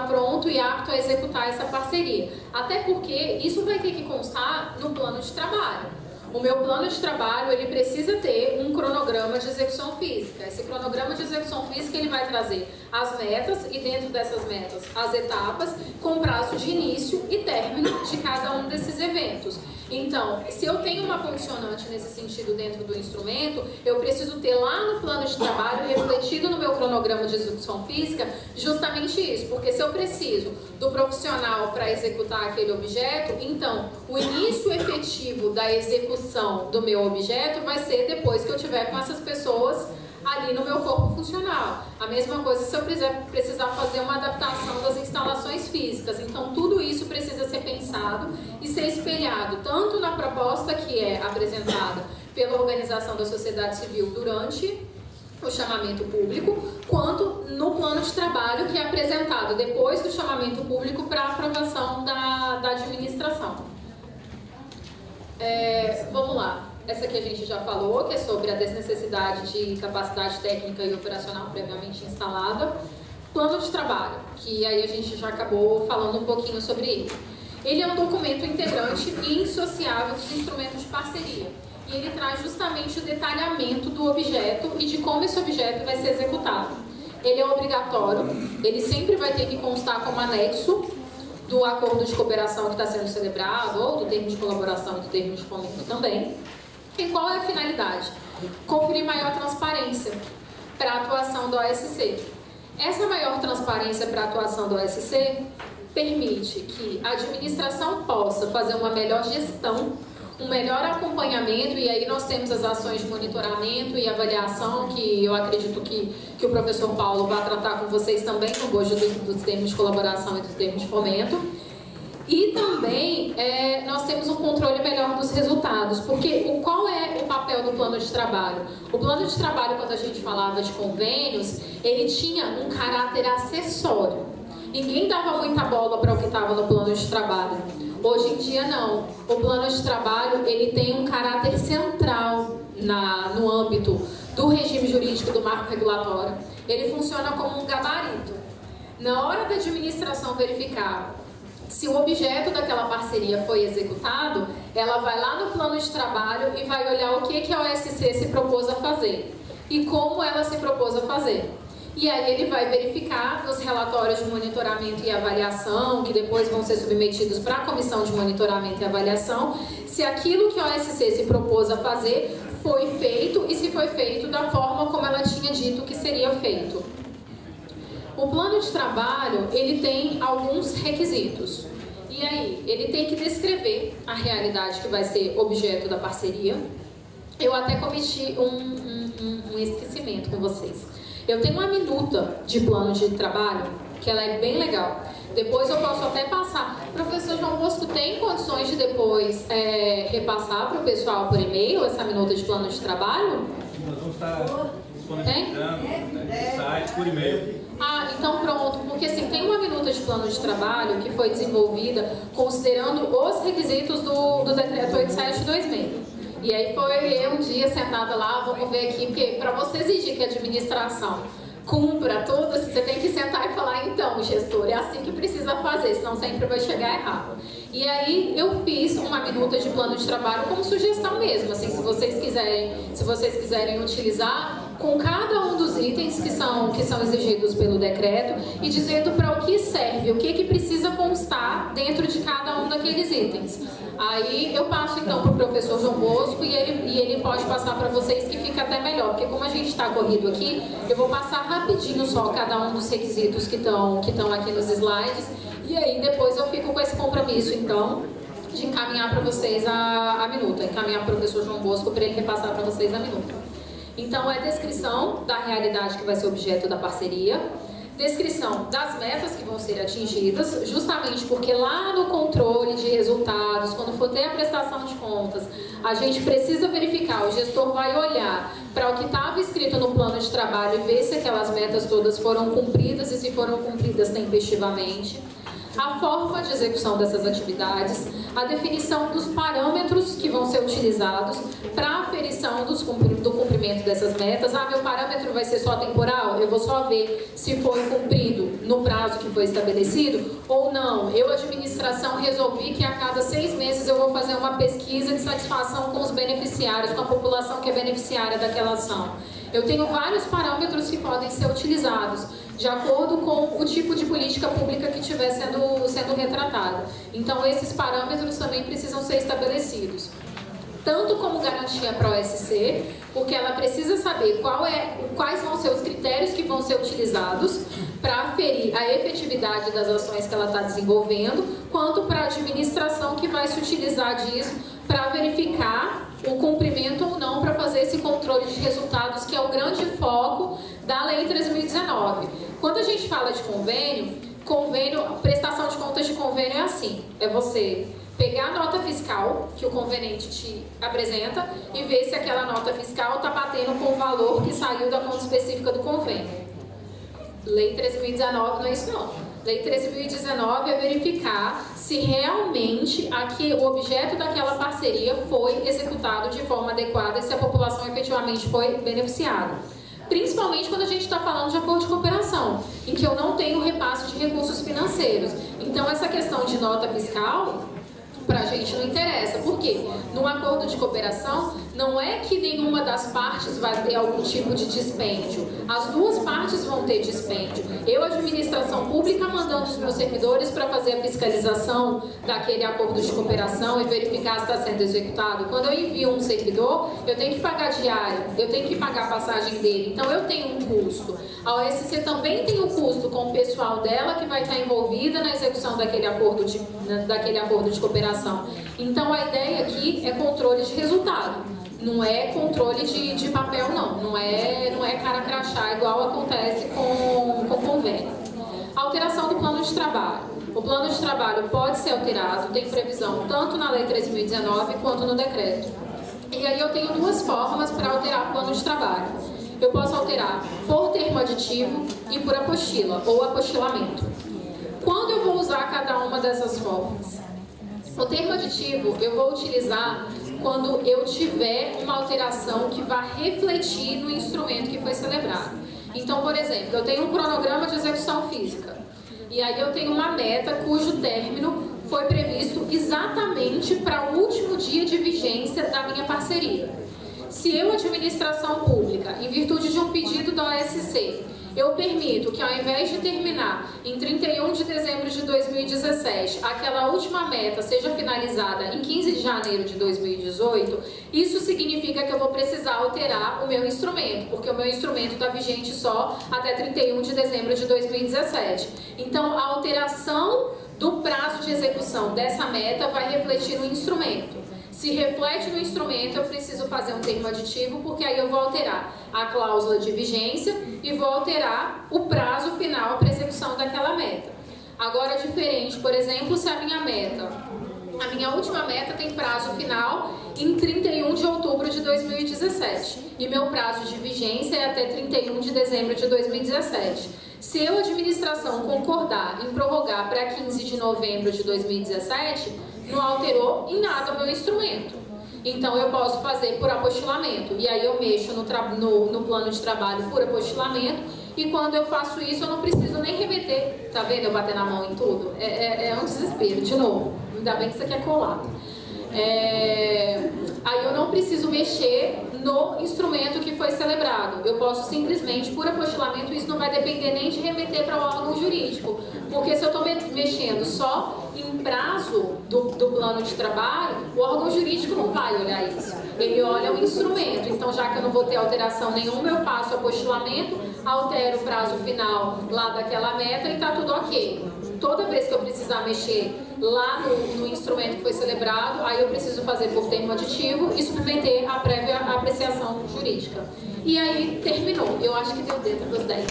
pronto e apto a executar essa parceria. Até porque isso vai ter que constar no plano de trabalho. O meu plano de trabalho, ele precisa ter um cronograma de execução física. Esse cronograma de execução física, ele vai trazer as metas e dentro dessas metas as etapas com prazo de início e término de cada um desses eventos. Então, se eu tenho uma condicionante nesse sentido dentro do instrumento, eu preciso ter lá no plano de trabalho, refletido no meu cronograma de execução física, justamente isso. Porque se eu preciso do profissional para executar aquele objeto, então o início efetivo da execução do meu objeto vai ser depois que eu tiver com essas pessoas ali no meu corpo funcional. A mesma coisa se eu precisar fazer uma adaptação das instalações físicas. Então, tudo isso precisa ser pensado e ser espelhado tanto na proposta que é apresentada pela organização da sociedade civil durante o chamamento público, quanto no plano de trabalho que é apresentado depois do chamamento público para aprovação da administração. Vamos lá. Essa aqui a gente já falou, que é sobre a desnecessidade de capacidade técnica e operacional previamente instalada. Plano de trabalho, que aí a gente já acabou falando um pouquinho sobre ele. Ele é um documento integrante e indissociável dos instrumentos de parceria. E ele traz justamente o detalhamento do objeto e de como esse objeto vai ser executado. Ele é obrigatório, ele sempre vai ter que constar como anexo do acordo de cooperação que está sendo celebrado, ou do termo de colaboração e do termo de fomento também. E qual é a finalidade? Conferir maior transparência para a atuação do OSC. Essa maior transparência para a atuação do OSC permite que a administração possa fazer uma melhor gestão, um melhor acompanhamento, e aí nós temos as ações de monitoramento e avaliação, que eu acredito que o professor Paulo vai tratar com vocês também no bojo dos termos de colaboração e dos termos de fomento. E também nós temos um controle melhor dos resultados, porque qual é o papel do plano de trabalho? O plano de trabalho, quando a gente falava de convênios, ele tinha um caráter acessório. Ninguém dava muita bola para o que estava no plano de trabalho. Hoje em dia não. O plano de trabalho, ele tem um caráter central no âmbito do regime jurídico do marco regulatório. Ele funciona como um gabarito. Na hora da administração verificar se o objeto daquela parceria foi executado, ela vai lá no plano de trabalho e vai olhar o que a OSC se propôs a fazer e como ela se propôs a fazer. E aí ele vai verificar nos relatórios de monitoramento e avaliação, que depois vão ser submetidos para a comissão de monitoramento e avaliação, se aquilo que a OSC se propôs a fazer foi feito e se foi feito da forma como ela tinha dito que seria feito. O plano de trabalho, ele tem alguns requisitos. E aí, ele tem que descrever a realidade que vai ser objeto da parceria. Eu até cometi um esquecimento com vocês. Eu tenho uma minuta de plano de trabalho, que ela é bem legal. Depois eu posso até passar. O professor João Bosco tem condições de depois repassar para o pessoal por e-mail essa minuta de plano de trabalho? Nós vamos estar disponibilizando no site por e-mail. Ah, então pronto, porque assim, tem uma minuta de plano de trabalho que foi desenvolvida considerando os requisitos do decreto 87/2006. E aí foi eu um dia sentada lá, vamos ver aqui, porque para você exigir que a administração cumpra tudo, você tem que sentar e falar, então, gestor, é assim que precisa fazer, senão sempre vai chegar errado. E aí eu fiz uma minuta de plano de trabalho como sugestão mesmo, assim, se vocês quiserem utilizar com cada um dos itens que são exigidos pelo decreto e dizendo para o que serve, o que precisa constar dentro de cada um daqueles itens. Aí eu passo então para o professor João Bosco e ele pode passar para vocês, que fica até melhor, porque como a gente está corrido aqui, eu vou passar rapidinho só cada um dos requisitos que estão aqui nos slides, e aí depois eu fico com esse compromisso então de encaminhar para vocês a minuta, encaminhar para o professor João Bosco para ele repassar para vocês a minuta. Então é descrição da realidade que vai ser objeto da parceria, descrição das metas que vão ser atingidas, justamente porque lá no controle de resultados, quando for ter a prestação de contas, a gente precisa verificar, o gestor vai olhar para o que estava escrito no plano de trabalho e ver se aquelas metas todas foram cumpridas e se foram cumpridas tempestivamente. A forma de execução dessas atividades, a definição dos parâmetros que vão ser utilizados para aferição do cumprimento dessas metas. Ah, meu parâmetro vai ser só temporal? Eu vou só ver se foi cumprido no prazo que foi estabelecido ou não. Eu, administração, resolvi que a cada 6 meses eu vou fazer uma pesquisa de satisfação com os beneficiários, com a população que é beneficiária daquela ação. Eu tenho vários parâmetros que podem ser utilizados de acordo com o tipo de política pública que estiver sendo retratada. Então, esses parâmetros também precisam ser estabelecidos. Tanto como garantia para a OSC, porque ela precisa saber quais vão ser os critérios que vão ser utilizados para aferir a efetividade das ações que ela está desenvolvendo, quanto para a administração que vai se utilizar disso para verificar o cumprimento ou não, para fazer esse controle de resultados, que é o grande foco da Lei 13.019. Quando a gente fala de convênio, prestação de contas de convênio é assim, é você pegar a nota fiscal que o conveniente te apresenta e ver se aquela nota fiscal está batendo com o valor que saiu da conta específica do convênio. Lei 13.019 não é isso não. Lei 13.019 é verificar se realmente o objeto daquela parceria foi executado de forma adequada e se a população efetivamente foi beneficiada. Principalmente quando a gente está falando de acordo de cooperação, em que eu não tenho repasse de recursos financeiros. Então, essa questão de nota fiscal, para a gente não interessa. Por quê? Num acordo de cooperação, não é que nenhuma das partes vai ter algum tipo de dispêndio. As duas partes vão ter dispêndio. Eu, administração pública, mandando os meus servidores para fazer a fiscalização daquele acordo de cooperação e verificar se está sendo executado. Quando eu envio um servidor, eu tenho que pagar diário, eu tenho que pagar a passagem dele. Então, eu tenho um custo. A OSC também tem um custo com o pessoal dela que vai estar envolvida na execução daquele acordo de cooperação. Então, a ideia aqui é controle de resultado, não é controle de papel, não é cara crachá, igual acontece com convênio. Alteração do plano de trabalho. O plano de trabalho pode ser alterado, tem previsão tanto na Lei 13.019 quanto no decreto. E aí eu tenho duas formas para alterar o plano de trabalho. Eu posso alterar por termo aditivo e por apostila, ou apostilamento. Quando eu vou usar cada uma dessas formas? O termo aditivo eu vou utilizar quando eu tiver uma alteração que vá refletir no instrumento que foi celebrado. Então, por exemplo, eu tenho um cronograma de execução física e aí eu tenho uma meta cujo término foi previsto exatamente para o último dia de vigência da minha parceria. Se eu, administração pública, em virtude de um pedido da OSC, eu permito que, ao invés de terminar em 31 de dezembro de 2017, aquela última meta seja finalizada em 15 de janeiro de 2018, isso significa que eu vou precisar alterar o meu instrumento, porque o meu instrumento está vigente só até 31 de dezembro de 2017. Então, a alteração do prazo de execução dessa meta vai refletir no instrumento. Se reflete no instrumento, eu preciso fazer um termo aditivo, porque aí eu vou alterar a cláusula de vigência e vou alterar o prazo final para execução daquela meta. Agora, diferente, por exemplo, se a minha última meta tem prazo final em 31 de outubro de 2017 e meu prazo de vigência é até 31 de dezembro de 2017. Se eu, administração, concordar em prorrogar para 15 de novembro de 2017, não alterou em nada o meu instrumento. Então, eu posso fazer por apostilamento. E aí eu mexo no plano de trabalho por apostilamento. E quando eu faço isso, eu não preciso nem remeter. Tá vendo eu bater na mão em tudo? É um desespero, de novo. Ainda bem que isso aqui é colado. Aí eu não preciso mexer no instrumento que foi celebrado. Eu posso simplesmente, por apostilamento, isso não vai depender nem de remeter para o órgão jurídico. Porque se eu estou mexendo só em prazo do plano de trabalho, o órgão jurídico não vai olhar isso. Ele olha o instrumento. Então, já que eu não vou ter alteração nenhuma, eu faço apostilamento, altero o prazo final lá daquela meta e está tudo ok. Toda vez que eu precisar mexer lá no instrumento que foi celebrado, aí eu preciso fazer por termo aditivo e submeter a prévia apreciação jurídica. E aí terminou. Eu acho que deu dentro dos 10.